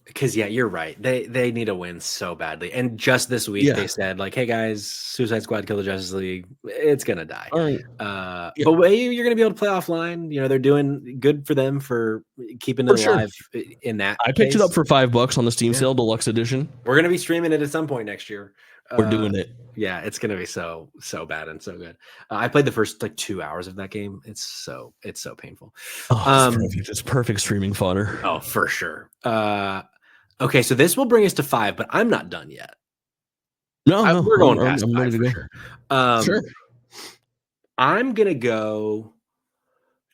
Because you're right. They need a win so badly. And just this week they said, like, hey guys, Suicide Squad Kill the Justice League, it's gonna die. But you're gonna be able to play offline. They're doing good for them for keeping it alive in that. I picked it up for $5 on the Steam sale, deluxe edition. We're gonna be streaming it at some point next year. We're doing it. Yeah, it's gonna be so bad and so good. I played the first 2 hours of that game. It's so painful. It's perfect streaming fodder. Oh, for sure. Okay, so this will bring us to 5, but I'm not done yet. No, we're going past I'm 5 ready to for go. sure. I'm gonna go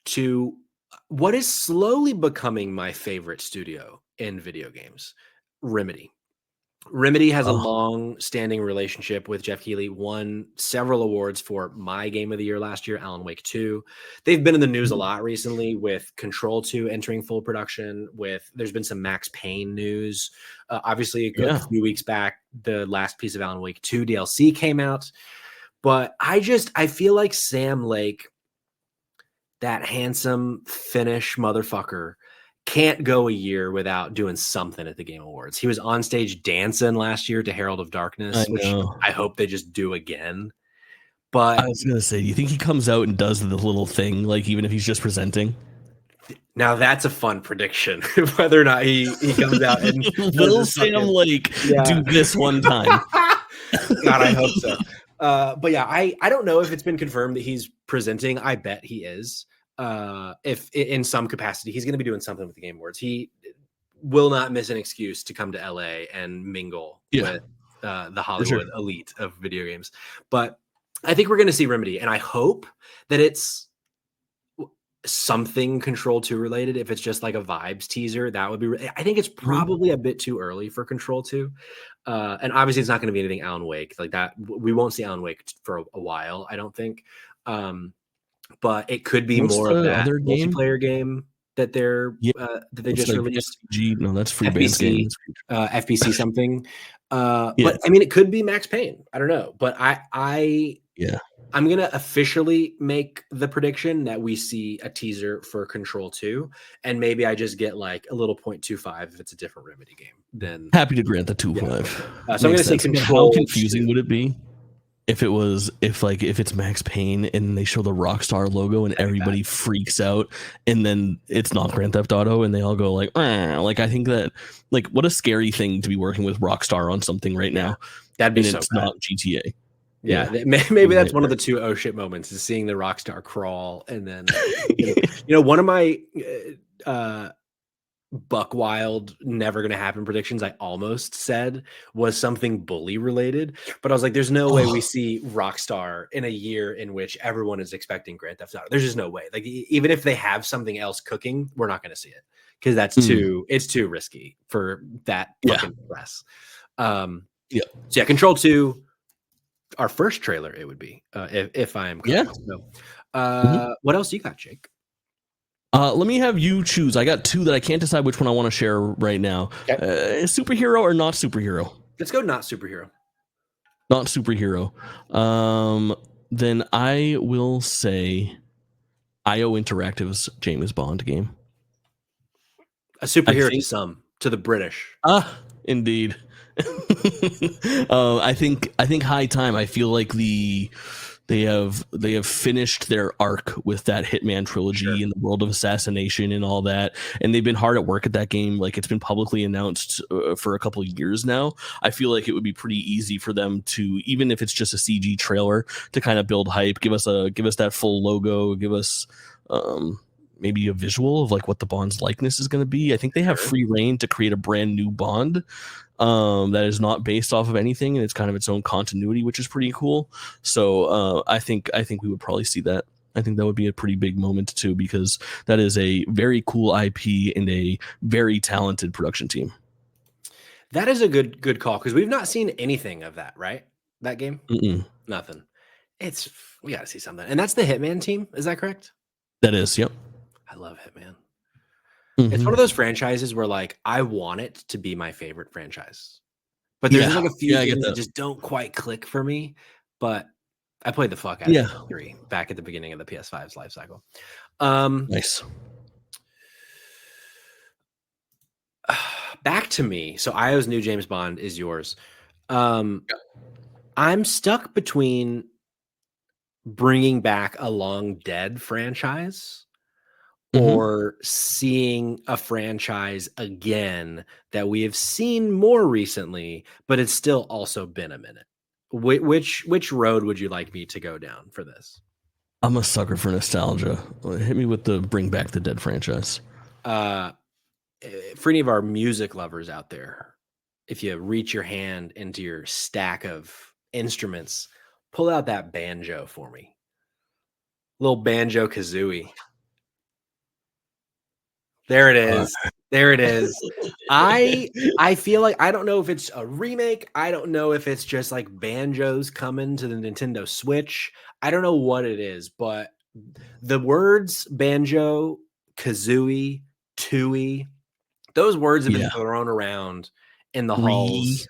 to what is slowly becoming my favorite studio in video games, Remedy. Remedy has a long-standing relationship with Jeff Keighley, won several awards for my game of the year last year, Alan Wake 2. They've been in the news a lot recently with Control 2 entering full production. There's been some Max Payne news. Obviously, a few weeks back, the last piece of Alan Wake 2 DLC came out. But I feel like Sam Lake, that handsome Finnish motherfucker, can't go a year without doing something at the Game Awards. He was on stage dancing last year to Herald of Darkness, which I hope they just do again. But I was gonna say, do you think he comes out and does the little thing, like even if he's just presenting? Now that's a fun prediction. Whether or not he comes out and will Sam Lake do this one time? God, I hope so. But yeah, I don't know if it's been confirmed that he's presenting. I bet he is. If in some capacity, he's going to be doing something with the Game Awards. He will not miss an excuse to come to LA and mingle with the Hollywood elite of video games. But I think we're going to see Remedy, and I hope that it's something Control 2 related. If it's just like a vibes teaser, that would be. I think it's probably a bit too early for Control 2, and obviously it's not going to be anything Alan Wake like that. We won't see Alan Wake for a while, I don't think. But it could be more of that multiplayer game that they just released. No, that's free FBC, FBC something. But I mean, it could be Max Payne. I don't know, but I'm gonna officially make the prediction that we see a teaser for Control 2, and maybe I just get like a little 0.25 if it's a different Remedy game. Then happy to grant the 2.5. So I'm gonna say Control. How confusing would it be? if it's Max Payne and they show the Rockstar logo and everybody freaks out, and then it's not Grand Theft Auto and they all go like, I think that, like, what a scary thing to be working with Rockstar on something right now. That'd be and so it's bad. not GTA. Yeah, maybe that's one of the two oh shit moments, is seeing the Rockstar crawl, and then one of my buck wild never gonna happen predictions I almost said was something bully related, but I was like, there's no way we see Rockstar in a year in which everyone is expecting Grand Theft Auto. There's just no way. Like, even if they have something else cooking, we're not gonna see it, because it's too risky for that fucking press. So yeah, Control 2, our first trailer, it would be, if I am correct. So, what else you got, Jake? Let me have you choose. I got two that I can't decide which one I want to share right now. Okay. Superhero or not superhero? Let's go not superhero. Not superhero. Then I will say IO Interactive's James Bond game. A superhero to some, to the British. Indeed. I think high time. I feel like they have finished their arc with that Hitman trilogy in the world of assassination and all that, and they've been hard at work at that game. Like, it's been publicly announced for a couple of years now. I feel like it would be pretty easy for them to, even if it's just a CG trailer, to kind of build hype, give us that full logo, give us maybe a visual of like what the Bond's likeness is going to be. I think they have free reign to create a brand new Bond that is not based off of anything, and it's kind of its own continuity, which is pretty cool. So I think we would probably see that. I think that would be a pretty big moment too, because that is a very cool IP and a very talented production team. That is a good call, because we've not seen anything of that, right? That game? Nothing. We got to see something. And that's the Hitman team, is that correct? That is, yep. I love Hitman. It's one of those franchises where, like, I want it to be my favorite franchise, but there's just like a few things that just don't quite click for me. But I played the fuck out of 3 back at the beginning of the PS5's life cycle. Nice. Back to me. So IO's new James Bond is yours. I'm stuck between bringing back a long dead franchise or seeing a franchise again that we have seen more recently, but it's still also been a minute. Which road would you like me to go down for this? I'm a sucker for nostalgia. Hit me with the bring back the dead franchise. For any of our music lovers out there, if you reach your hand into your stack of instruments, pull out that banjo for me. Little banjo kazooie. There it is. There it is. I feel like, I don't know if it's a remake. I don't know if it's just like banjos coming to the Nintendo Switch. I don't know what it is, but the words banjo, kazooie, tooie, those words have been thrown around in the halls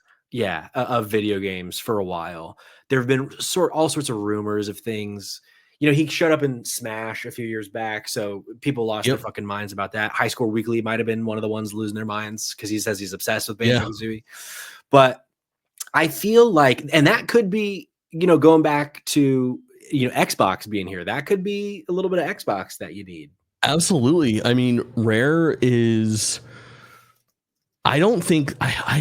of video games for a while. There have been all sorts of rumors of things. He showed up in Smash a few years back, so people lost their fucking minds about that. High Score Weekly might have been one of the ones losing their minds because he says he's obsessed with Banjo-Kazooie. But I feel like, and that could be, going back to, Xbox being here, that could be a little bit of Xbox that you need. Absolutely. I mean, Rare is... I don't think... I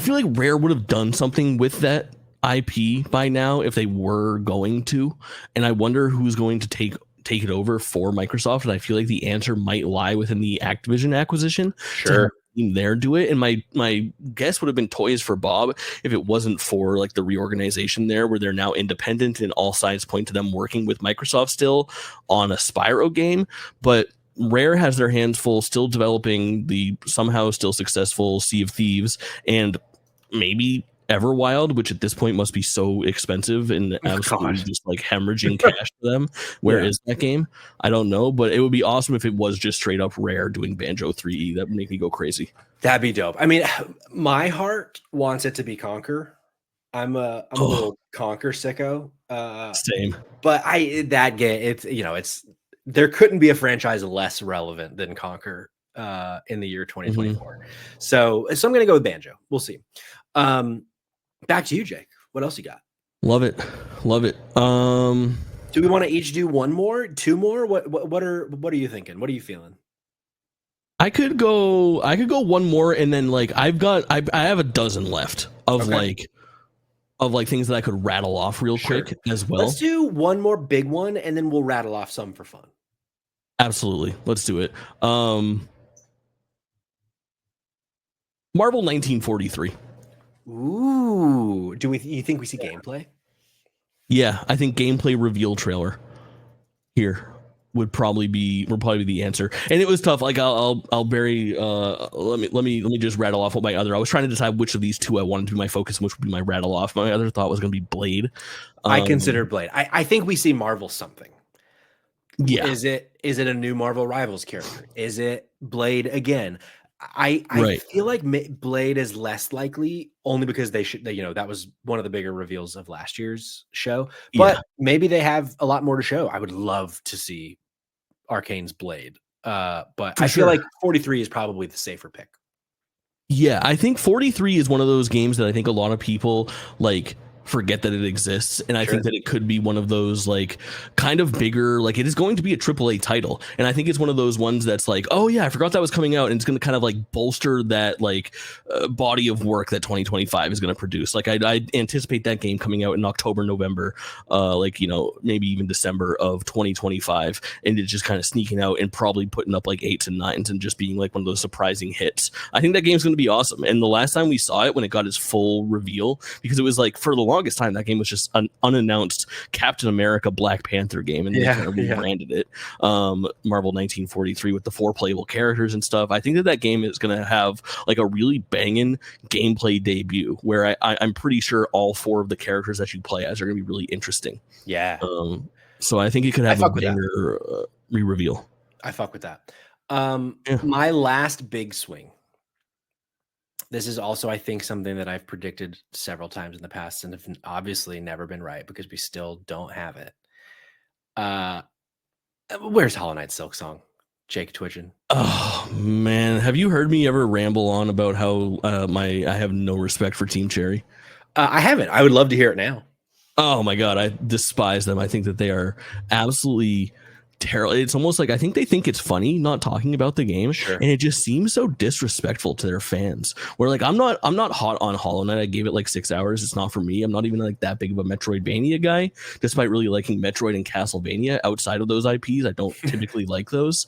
feel like Rare would have done something with that IP by now if they were going to, and I wonder who's going to take it over for Microsoft. And I feel like the answer might lie within the Activision acquisition. Sure, there do it. And my guess would have been Toys for Bob if it wasn't for like the reorganization there, where they're now independent and all signs point to them working with Microsoft still on a Spyro game. But Rare has their hands full still developing the somehow still successful Sea of Thieves, and maybe Everwild, which at this point must be so expensive and absolutely just like hemorrhaging cash to them. Where is that game? I don't know, but it would be awesome if it was just straight up Rare doing Banjo 3E. That would make me go crazy. That'd be dope. I mean, my heart wants it to be Conquer. I'm a little Conquer sicko. Same. But that game, it's there couldn't be a franchise less relevant than Conquer in the year 2024. So I'm gonna go with Banjo. We'll see. Back to you, Jake. What else you got? Love it. Love it. Do we want to each do one more, two more? What are you thinking? What are you feeling? I could go one more, and then like I have a dozen left of Okay. like things that I could rattle off real quick as well. Let's do one more big one, and then we'll rattle off some for fun. Absolutely. Let's do it. Marvel 1943. Ooh, you think we see gameplay? Yeah, I think gameplay reveal trailer here would probably be the answer. And it was tough. Like I'll bury let me just rattle off what my other. I was trying to decide which of these two I wanted to be my focus and which would be my rattle off. My other thought was going to be Blade. I consider Blade. I think we see Marvel something. Yeah. Is it a new Marvel Rivals character? Is it Blade again? I feel like Blade is less likely only because that was one of the bigger reveals of last year's show. But maybe they have a lot more to show. I would love to see Arcane's Blade. But I feel like 43 is probably the safer pick. Yeah, I think 43 is one of those games that I think a lot of people like forget that it exists, and I think that it could be one of those like kind of bigger, like it is going to be a AAA title, and I think it's one of those ones that's like, oh yeah, I forgot that was coming out, and it's going to kind of like bolster that like body of work that 2025 is going to produce. Like I anticipate that game coming out in October, November, like maybe even December of 2025, and it's just kind of sneaking out and probably putting up like 8s and 9s and just being like one of those surprising hits. I think that game's going to be awesome, and the last time we saw it when it got its full reveal, because it was like for the longest time that game was just an unannounced Captain America Black Panther game, and they kind of rebranded it Marvel 1943 with the 4 playable characters and stuff. I think that game is going to have like a really banging gameplay debut where I'm pretty sure all 4 of the characters that you play as are going to be really interesting. So I think it could have a banger re-reveal. I fuck with that. My last big swing. This is also, I think, something that I've predicted several times in the past and have obviously never been right because we still don't have it. Where's Hollow Knight Silksong? Jake twitching. Oh man, have you heard me ever ramble on about how I have no respect for Team Cherry? I haven't. I would love to hear it now. Oh my god, I despise them. I think that they are absolutely terrible. It's almost like I think they think it's funny not talking about the game, and it just seems so disrespectful to their fans. Where like I'm not hot on Hollow Knight. I gave it like 6 hours. It's not for me. I'm not even like that big of a Metroidvania guy, despite really liking Metroid and Castlevania. Outside of those IPs, I don't typically like those.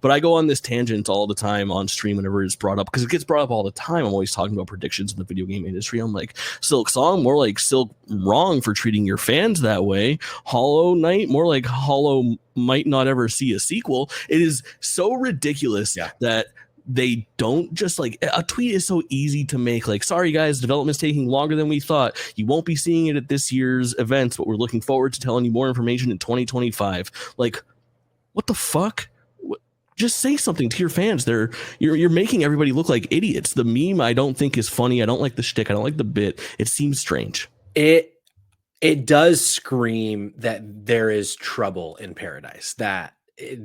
But I go on this tangent all the time on stream whenever it's brought up because it gets brought up all the time. I'm always talking about predictions in the video game industry. I'm like, Silksong, more like Silk wrong for treating your fans that way. Hollow Knight, more like Hollow might not ever see a sequel. It is so ridiculous that they don't just like a tweet is so easy to make. Like, sorry guys, development's taking longer than we thought. You won't be seeing it at this year's events, but we're looking forward to telling you more information in 2025. Like, what the fuck? Just say something to your fans. You're making everybody look like idiots. The meme I don't think is funny. I don't like the shtick. I don't like the bit. It seems strange. It does scream that there is trouble in paradise, that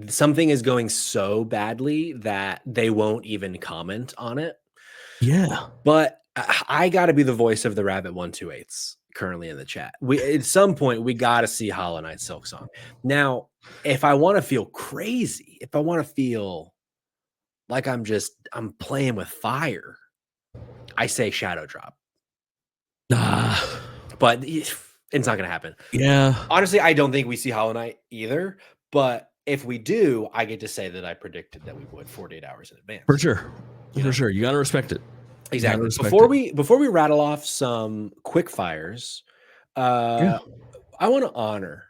something is going so badly that they won't even comment on it. Yeah. But I got to be the voice of the Rabbit 128s currently in the chat. At some point, we got to see Hollow Knight Silksong. Now, if I want to feel crazy, if I want to feel like I'm playing with fire, I say Shadow Drop. But it's not going to happen. Yeah. Honestly, I don't think we see Hollow Knight either. But if we do, I get to say that I predicted that we would 48 hours in advance. For sure. For sure. You got to respect it. Exactly. Before we rattle off some quick fires, I want to honor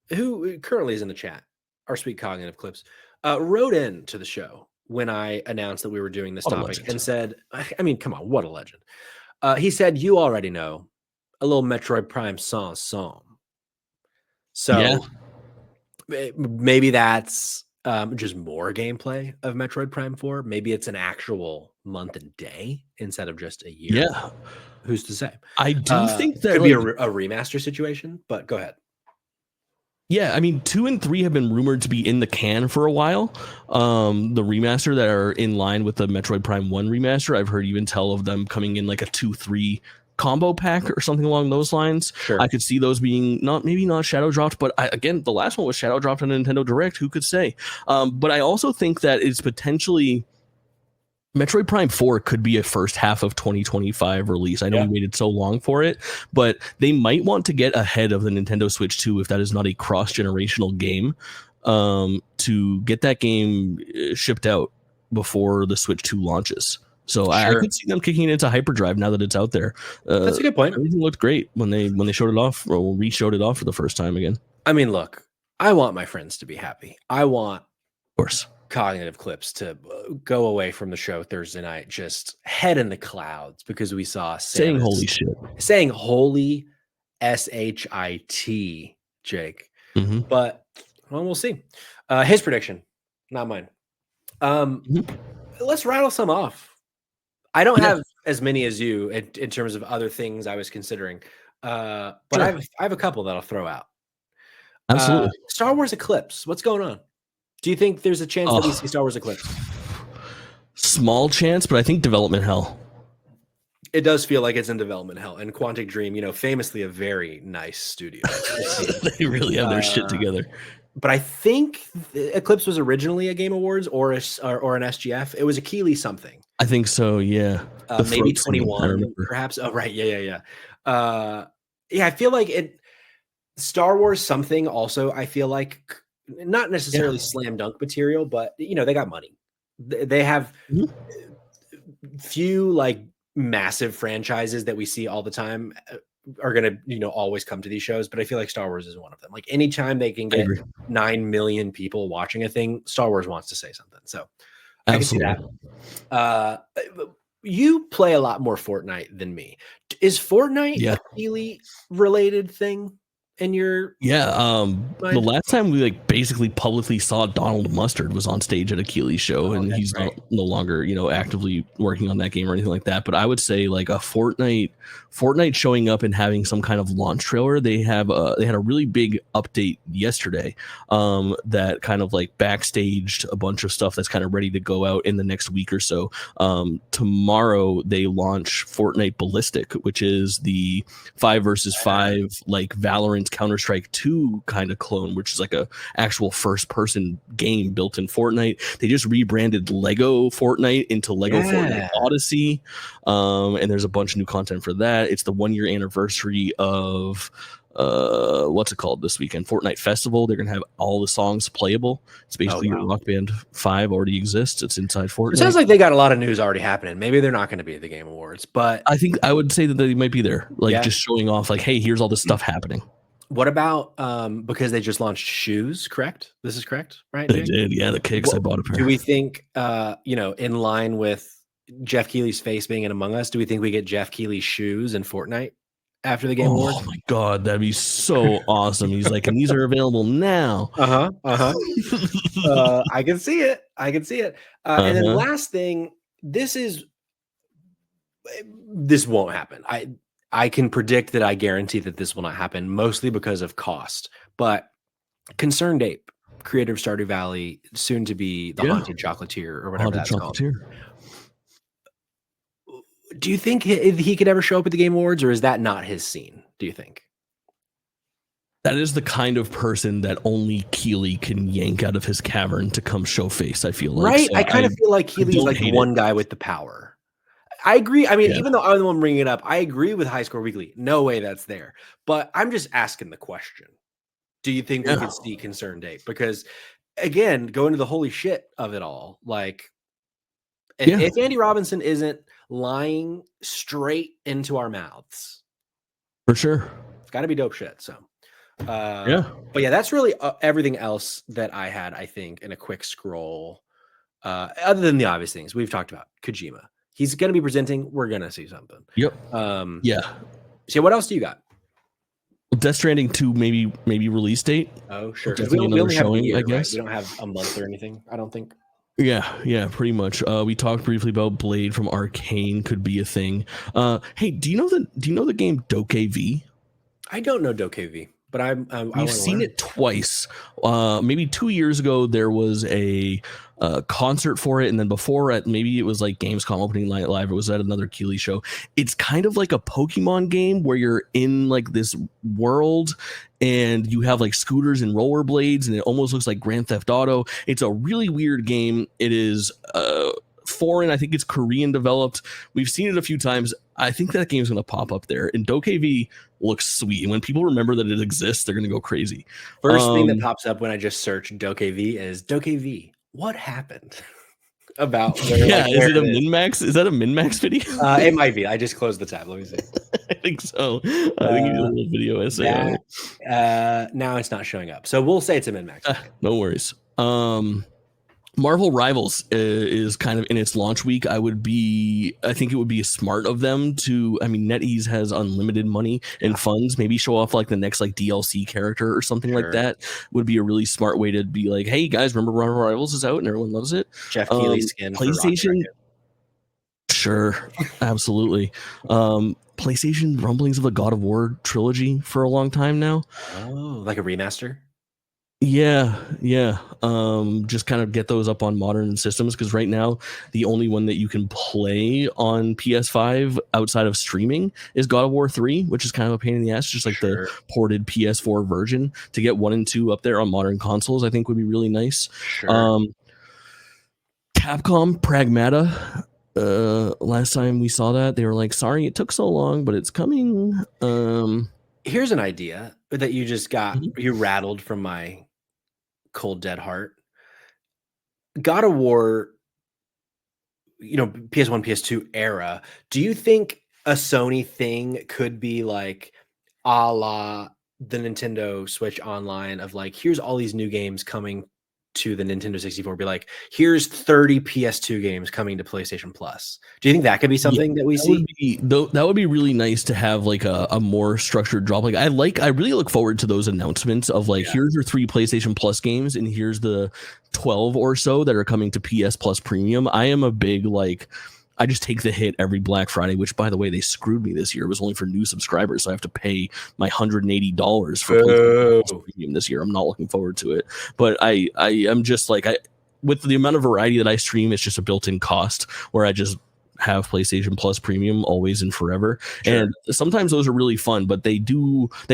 who currently is in the chat. Our sweet Cognitive Clips wrote in to the show when I announced that we were doing this topic and said, I mean, come on, what a legend. He said, you already know. A little Metroid Prime song. So maybe that's just more gameplay of Metroid Prime 4. Maybe it's an actual month and day instead of just a year. Yeah. Who's to say? I do think that could be a remaster situation, but go ahead. Yeah, I mean, 2 and 3 have been rumored to be in the can for a while. The remaster that are in line with the Metroid Prime 1 remaster, I've heard even tell of them coming in like a 2-3 combo pack or something along those lines. Sure. I could see those being maybe not shadow dropped, but again, the last one was shadow dropped on a Nintendo Direct. Who could say? But I also think that it's potentially Metroid Prime 4 could be a first half of 2025 release. I know we waited so long for it, but they might want to get ahead of the Nintendo Switch 2 if that is not a cross-generational game, to get that game shipped out before the Switch 2 launches. So I could see them kicking it into hyperdrive now that it's out there. That's a good point. Everything looked great when they showed it off, or re-showed it off for the first time again. I mean, look, I want my friends to be happy. I want, of course, Cognitive Clips to go away from the show Thursday night just head in the clouds because we saw saying holy shit, saying holy shit, Jake. But well, we'll see. His prediction, not mine. Let's rattle some off. I don't have as many as you in terms of other things I was considering, but I have a couple that I'll throw out. Absolutely. Star Wars Eclipse. What's going on? Do you think there's a chance that we see Star Wars Eclipse? Small chance, but I think development hell. It does feel like it's in development hell. And Quantic Dream, famously a very nice studio. They really have their shit together. But I think Eclipse was originally a Game Awards or an SGF. It was a Keighley something. I think so, yeah. Maybe 21, perhaps. Oh, right. Yeah. I feel like Star Wars something also, I feel like, not necessarily slam dunk material, but they got money. They have few like massive franchises that we see all the time are going to always come to these shows, but I feel like Star Wars is one of them. Like anytime they can get 9 million people watching a thing, Star Wars wants to say something. So I can see that. You play a lot more Fortnite than me. Is Fortnite a Keighley related thing? In your the last time we basically publicly saw Donald Mustard was on stage at a Keighley show, and he's no longer actively working on that game or anything like that. But I would say like a Fortnite showing up and having some kind of launch trailer. They had a really big update yesterday that kind of like backstaged a bunch of stuff that's kind of ready to go out in the next week or so. Tomorrow they launch Fortnite Ballistic, which is the 5 versus 5 like Valorant Counter-Strike 2 kind of clone, which is like a actual first-person game built in Fortnite. They just rebranded Lego Fortnite into Lego Fortnite Odyssey, and there's a bunch of new content for that. It's the 1-year anniversary of what's it called this weekend? Fortnite Festival. They're gonna have all the songs playable. It's basically your Rock Band 5 already exists. It's inside Fortnite. It sounds like they got a lot of news already happening. Maybe they're not going to be at the Game Awards, but I think I would say that they might be there, just showing off like, hey, here's all this stuff happening. What about because they just launched shoes, correct? This is correct, right? They did, yeah, the kicks. I bought a pair. Do we think in line with Jeff Keighley's face being in Among Us, do we think we get Jeff Keighley's shoes in Fortnite after the Game Awards? Oh my god, that'd be so awesome. He's like, and these are available now. I can see it. And then last thing, this won't happen. I can predict that I guarantee that this will not happen, mostly because of cost. But Concerned Ape, creator of Stardew Valley, soon to be the Haunted Chocolatier or whatever that's called. Do you think he could ever show up at the Game Awards, or is that not his scene? Do you think? That is the kind of person that only Keighley can yank out of his cavern to come show face, I feel like. Right? So I kind of feel like Keighley's like the one guy with the power. I agree. I mean, even though I'm the one bringing it up, I agree with High Score Weekly. No way that's there. But I'm just asking the question. Do you think we could see Concerned Ape? Because, again, going to the holy shit of it all, like, if Andy Robinson isn't lying straight into our mouths. For sure. It's got to be dope shit. So, But that's really everything else that I had, I think, in a quick scroll. Other than the obvious things we've talked about. Kojima. He's going to be presenting. We're going to see something. Yep. So what else do you got? Death Stranding 2, maybe release date. Oh, sure. We only have a year, I guess. Right? We don't have a month or anything, I don't think. Yeah, pretty much. We talked briefly about Blade from Arcane could be a thing. Hey, do you know the game Doke V? I don't know Doke V. but I We've want to seen learn. it twice. Maybe 2 years ago, there was a concert for it, and then before it, maybe it was like Gamescom opening night live. It was at another Keeley show. It's kind of like a Pokemon game where you're in like this world, and you have like scooters and rollerblades, and it almost looks like Grand Theft Auto. It's a really weird game. It is foreign. I think it's Korean developed. We've seen it a few times. I think that game's going to pop up there. And DokeV looks sweet. And when people remember that it exists, they're going to go crazy. First thing that pops up when I just search DokeV is DokeV. What happened? About where, yeah, like, is where it it a is. min-max? Is that a min-max video? It might be. I just closed the tab. Let me see. I think so. I think you did a little video essay on it. Now it's not showing up. So we'll say it's a min-max. No worries. Marvel Rivals is kind of in its launch week. I think it would be smart of them to, I mean, NetEase has unlimited money and funds. Maybe show off like the next like DLC character or something like that would be a really smart way to be like, hey guys, remember Marvel Rivals is out and everyone loves it. Jeff Keighley skin PlayStation. Sure, absolutely. PlayStation rumblings of the God of War trilogy for a long time now. Oh, like a remaster? Yeah. Just kind of get those up on modern systems, because right now the only one that you can play on PS5 outside of streaming is God of War 3, which is kind of a pain in the ass, just like the ported PS4 version. To get 1 and 2 up there on modern consoles, I think would be really nice. Capcom Pragmata. Last time we saw that, they were like, sorry it took so long, but it's coming. Here's an idea that you just got, you rattled from my cold dead heart. God of War, PS1, PS2 era, do you think a Sony thing could be like a la the Nintendo Switch Online of like, here's all these new games coming to the Nintendo 64, be like, here's 30 PS2 games coming to PlayStation Plus? Do you think that could be something that we see? That would be really nice to have like a more structured drop. Like I really look forward to those announcements of like, here's your 3 PlayStation Plus games, and here's the 12 or so that are coming to PS Plus Premium. I am a big I just take the hit every Black Friday, which, by the way, they screwed me this year. It was only for new subscribers, so I have to pay my $180 for PlayStation Plus Premium this year. I'm not looking forward to it, but I am just like, with the amount of variety that I stream, it's just a built-in cost where I just have PlayStation Plus Premium always and forever. And sometimes those are really fun, but they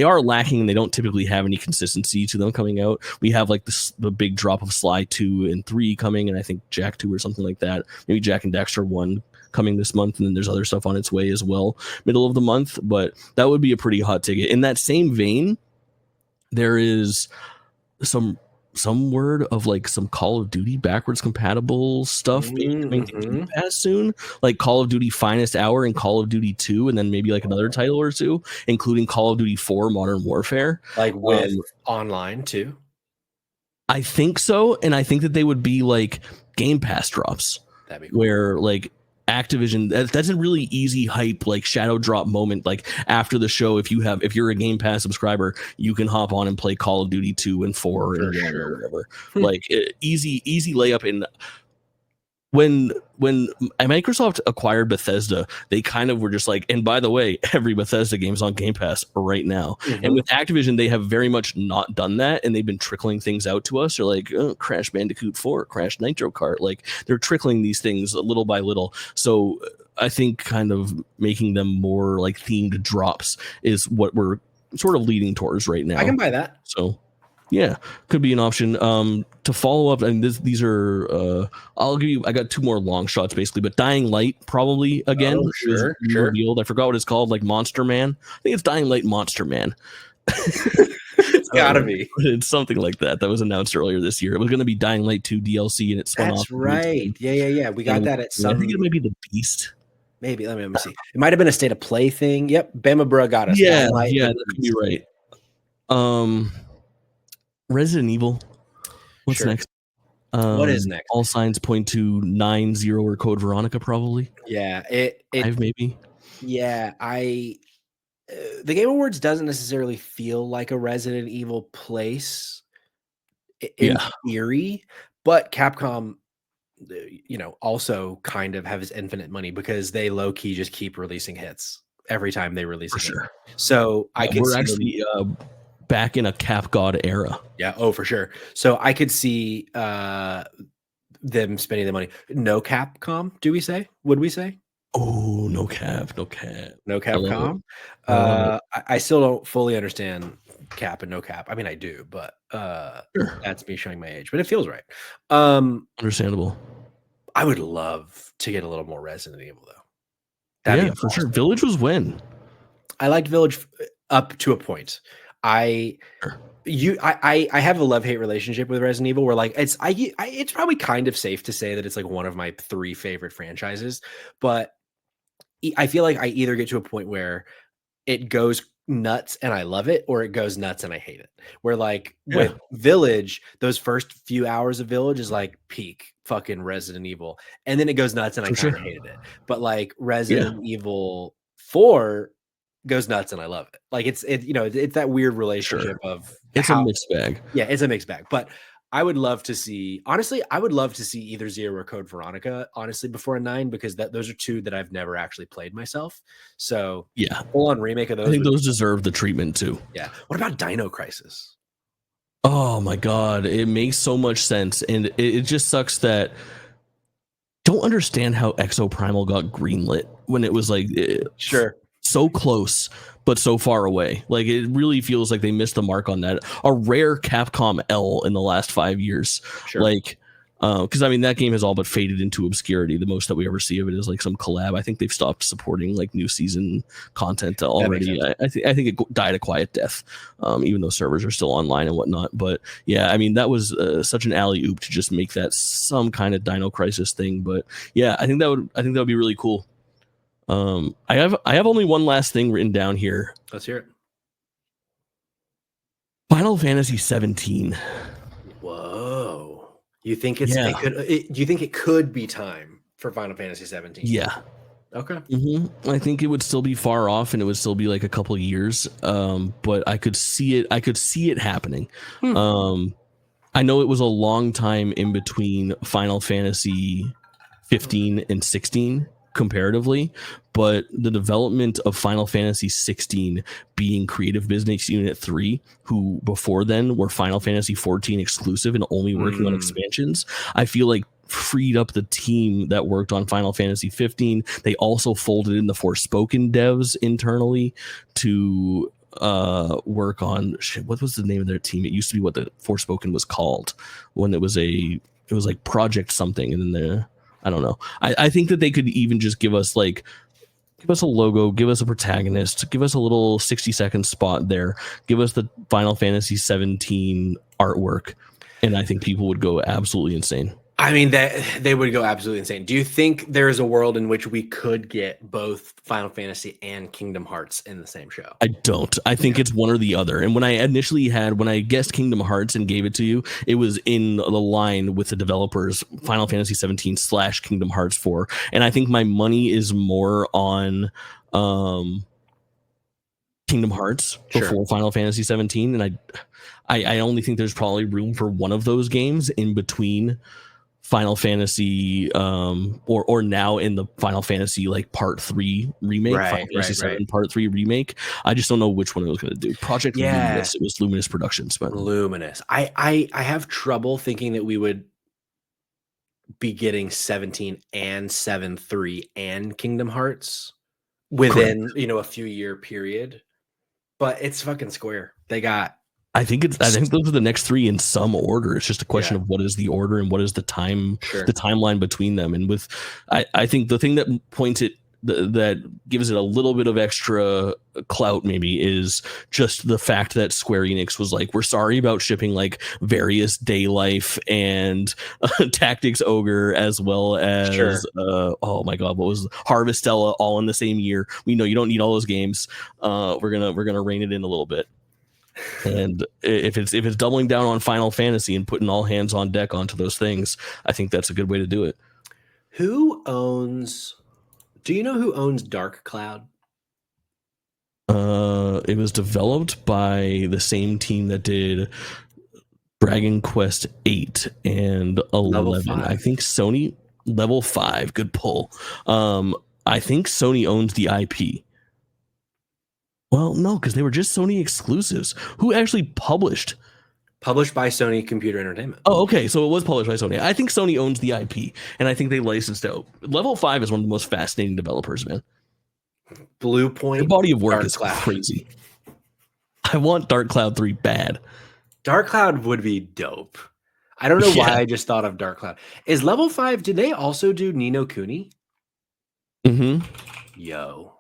are lacking, and they don't typically have any consistency to them coming out. We have like the big drop of Sly 2 and 3 coming, and I think Jack 2 or something like that. Maybe Jack and Daxter 1 coming this month, and then there's other stuff on its way as well, middle of the month. But that would be a pretty hot ticket. In that same vein, there is some word of like some Call of Duty backwards compatible stuff coming to Game Pass soon, like Call of Duty Finest Hour and Call of Duty 2, and then maybe like another title or two, including Call of Duty 4 Modern Warfare, like with online too. I think so, and I think that they would be like Game Pass drops. That'd be cool. Where like Activision, that's a really easy hype, like shadow drop moment. Like after the show, if you're a Game Pass subscriber, you can hop on and play Call of Duty 2 and 4 and 1 or whatever. Like easy layup. And when Microsoft acquired Bethesda, they kind of were just like, and by the way, every Bethesda game is on Game Pass right now. And with Activision, they have very much not done that, and they've been trickling things out to us. They're like, Crash Bandicoot 4, Crash Nitro Kart. Like they're trickling these things little by little. So I think kind of making them more like themed drops is what we're sort of leading towards right now. I can buy that. So yeah, could be an option. To follow up, and these are I got 2 more long shots basically, but Dying Light probably again. Sure. Revealed. I forgot what it's called, like Monster Man. I think it's Dying Light Monster Man. It's gotta be. It's something like that. That was announced earlier this year. It was going to be Dying Light 2 DLC, and it spun off. That's right. Yeah. We got that at some. I think it might be The Beast. Maybe. Let me see. It might have been a State of Play thing. Yep. Bama Bruh got us. Yeah, that could be right. Resident Evil. What's next? What is next? All signs point to 9-0 or Code Veronica, probably. Yeah, 5 maybe. Yeah, the Game Awards doesn't necessarily feel like a Resident Evil place in theory, but Capcom, also kind of has infinite money because they low key just keep releasing hits every time they release a game. So I can we're actually back in a Cap God era. Yeah. Oh, for sure. So I could see them spending the money. No Capcom, do we say? Would we say? Oh, no cap, no cap. No I love it. Capcom. I love it. I still don't fully understand cap and no cap. I mean, I do, but Sure. that's me showing my age. But it feels right. Understandable. I would love to get a little more Resident Evil though. That'd Yeah, be for sure. awesome. Village was when? I liked Village up to a point. I Sure. I have a love-hate relationship with Resident Evil where like it's probably kind of safe to say that it's like one of my 3 favorite franchises, but I feel like I either get to a point where it goes nuts and I love it, or it goes nuts and I hate it. Where like Yeah, with Village, those first few hours of Village is like peak fucking Resident Evil, and then it goes nuts and I for kind sure. of hated it. But like Yeah, Resident Evil 4 goes nuts and I love it. Like it's that weird relationship sure. of It's a how mixed bag. yeah, it's a mixed bag. But I would love to see honestly, I would love to see either 0 or Code Veronica, honestly, before a 9, because those are 2 that I've never actually played myself. So Yeah, full on remake of I those think would those deserve the treatment too. yeah. What about Dino Crisis? Oh my god, it makes so much sense, and it just sucks that don't understand how Exoprimal got greenlit when it was like Sure. so close but so far away. Like it really feels like they missed the mark on that. A rare Capcom L in the last 5 years. Sure. Like because I mean that game has all but faded into obscurity. The most that we ever see of it is like some collab. I think they've stopped supporting like new season content already. I think it died a quiet death, even though servers are still online and whatnot. But yeah, I mean that was such an alley oop to just make that some kind of Dino Crisis thing. But yeah, I think that would be really cool. I have only one last thing written down here. Let's hear it. Final Fantasy 17. Whoa. You think do you think it could be time for Final Fantasy 17? Yeah. Okay. I think it would still be far off, and it would still be like a couple of years. But I could see it. I could see it happening. I know it was a long time in between Final Fantasy 15 and 16 comparatively, but the development of Final Fantasy 16 being Creative Business Unit 3, who before then were Final Fantasy 14 exclusive and only working on expansions, I feel like freed up the team that worked on Final Fantasy 15. They also folded in the Forspoken devs internally to work on what was the name of their team? It used to be what the Forspoken was called when it was like Project something, and then I don't know. I think that they could even just give us a logo, give us a protagonist, give us a little 60-second spot there, give us the Final Fantasy 17 artwork, and I think people would go absolutely insane. I mean, that they would go absolutely insane. Do you think there is a world in which we could get both Final Fantasy and Kingdom Hearts in the same show? I don't. I think it's one or the other. And when I guessed Kingdom Hearts and gave it to you, it was in the line with the developers Final Fantasy 17 / Kingdom Hearts 4. And I think my money is more on Kingdom Hearts before Final Fantasy 17. And I only think there's probably room for one of those games in between Final Fantasy or now in the Final Fantasy like Part 3 remake, Final Fantasy 7 Part 3 remake. I just don't know which one it was going to do. Project Luminous. It was Luminous Productions, but Luminous. I have trouble thinking that we would be getting 17 and 7-3 and Kingdom Hearts within a few year period. But it's fucking Square. I think those are the next 3 in some order. It's just a question of what is the order and what is the timeline between them. And I think the thing that points it that gives it a little bit of extra clout maybe is just the fact that Square Enix was like, we're sorry about shipping like various Day Life and Tactics Ogre as well as oh my god, what was Harvestella all in the same year. We know you don't need all those games. We're gonna rein it in a little bit. And if it's doubling down on Final Fantasy and putting all hands on deck onto those things, I think that's a good way to do it. Do you know who owns Dark Cloud? It was developed by the same team that did Dragon Quest 8 and 11. I think Sony Level 5. Good pull. I think Sony owns the IP. Well, no, because they were just Sony exclusives. Who actually published? Published by Sony Computer Entertainment. Oh, okay. So it was published by Sony. I think Sony owns the IP, and I think they licensed out. Level 5 is one of the most fascinating developers, man. Blue The Point, body of work Dark is Cloud. crazy. I want Dark Cloud 3 bad. Dark Cloud would be dope. I don't know why I just thought of Dark Cloud. Is Level 5, did they also do Ni no Kuni? Mm-hmm. Yo.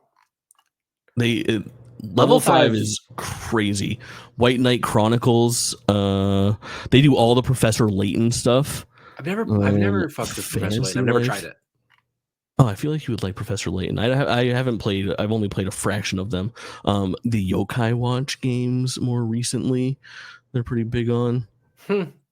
Level 5 is crazy. White Knight Chronicles. They do all the Professor Layton stuff. I've never fucked with Professor Layton. I've never tried it. Oh, I feel like you would like Professor Layton. I haven't played. I've only played a fraction of them. The Yokai Watch games more recently, they're pretty big on.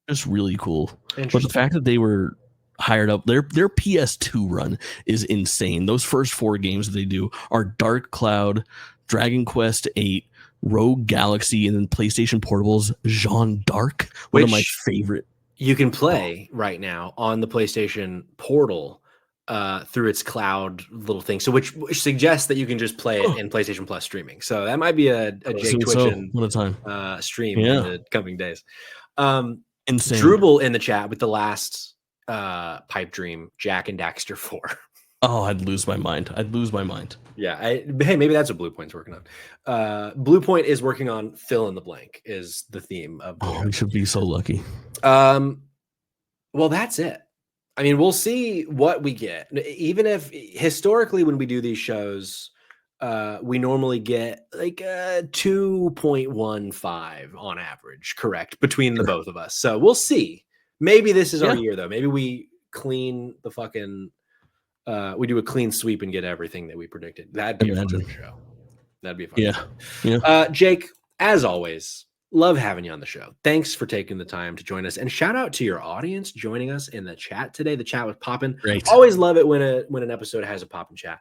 Just really cool. But the fact that they were hired up, their PS2 run is insane. Those first 4 games that they do are Dark Cloud, Dragon Quest 8, Rogue Galaxy, and then PlayStation Portable's Jeanne d'Arc, one of my favorite. You can play right now on the PlayStation Portal through its cloud little thing. So which suggests that you can just play it in PlayStation Plus streaming. So that might be a Jake Twitchin stream in the coming days. Insane. Drupal in the chat with the last pipe dream, Jack and Daxter 4. Oh, I'd lose my mind. Yeah. Hey, maybe that's what Blue Point's working on. Blue Point is working on fill in the blank is the theme of we should be so lucky. Well, that's it. I mean, we'll see what we get. Even if historically when we do these shows, we normally get like 2.15 on average, correct, between the both of us. So we'll see. Maybe this is our year, though. Maybe we clean the fucking we do a clean sweep and get everything that we predicted. That'd be a fun show. That'd be a fun show. Yeah. Jake, as always, love having you on the show. Thanks for taking the time to join us, and shout out to your audience joining us in the chat today. The chat was popping. Great. Always love it when an episode has a popping chat.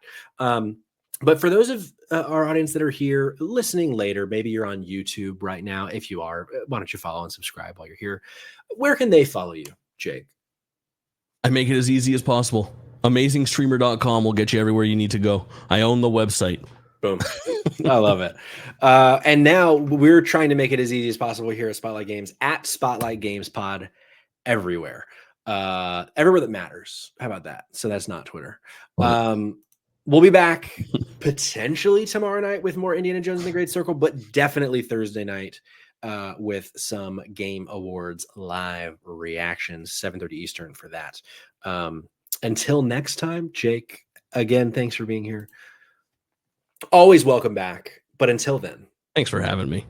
But for those of our audience that are here listening later, maybe you're on YouTube right now. If you are, why don't you follow and subscribe while you're here? Where can they follow you, Jake? I make it as easy as possible. AmazingStreamer.com will get you everywhere you need to go. I own the website. Boom. I love it. And now we're trying to make it as easy as possible here at Spotlight Games, at Spotlight Games Pod, everywhere. Everywhere that matters. How about that? So that's not Twitter. We'll be back potentially tomorrow night with more Indiana Jones and the Great Circle, but definitely Thursday night with some Game Awards live reactions, 7:30 Eastern for that. Until next time, Jake, again, thanks for being here. Always welcome back. But until then, thanks for having me.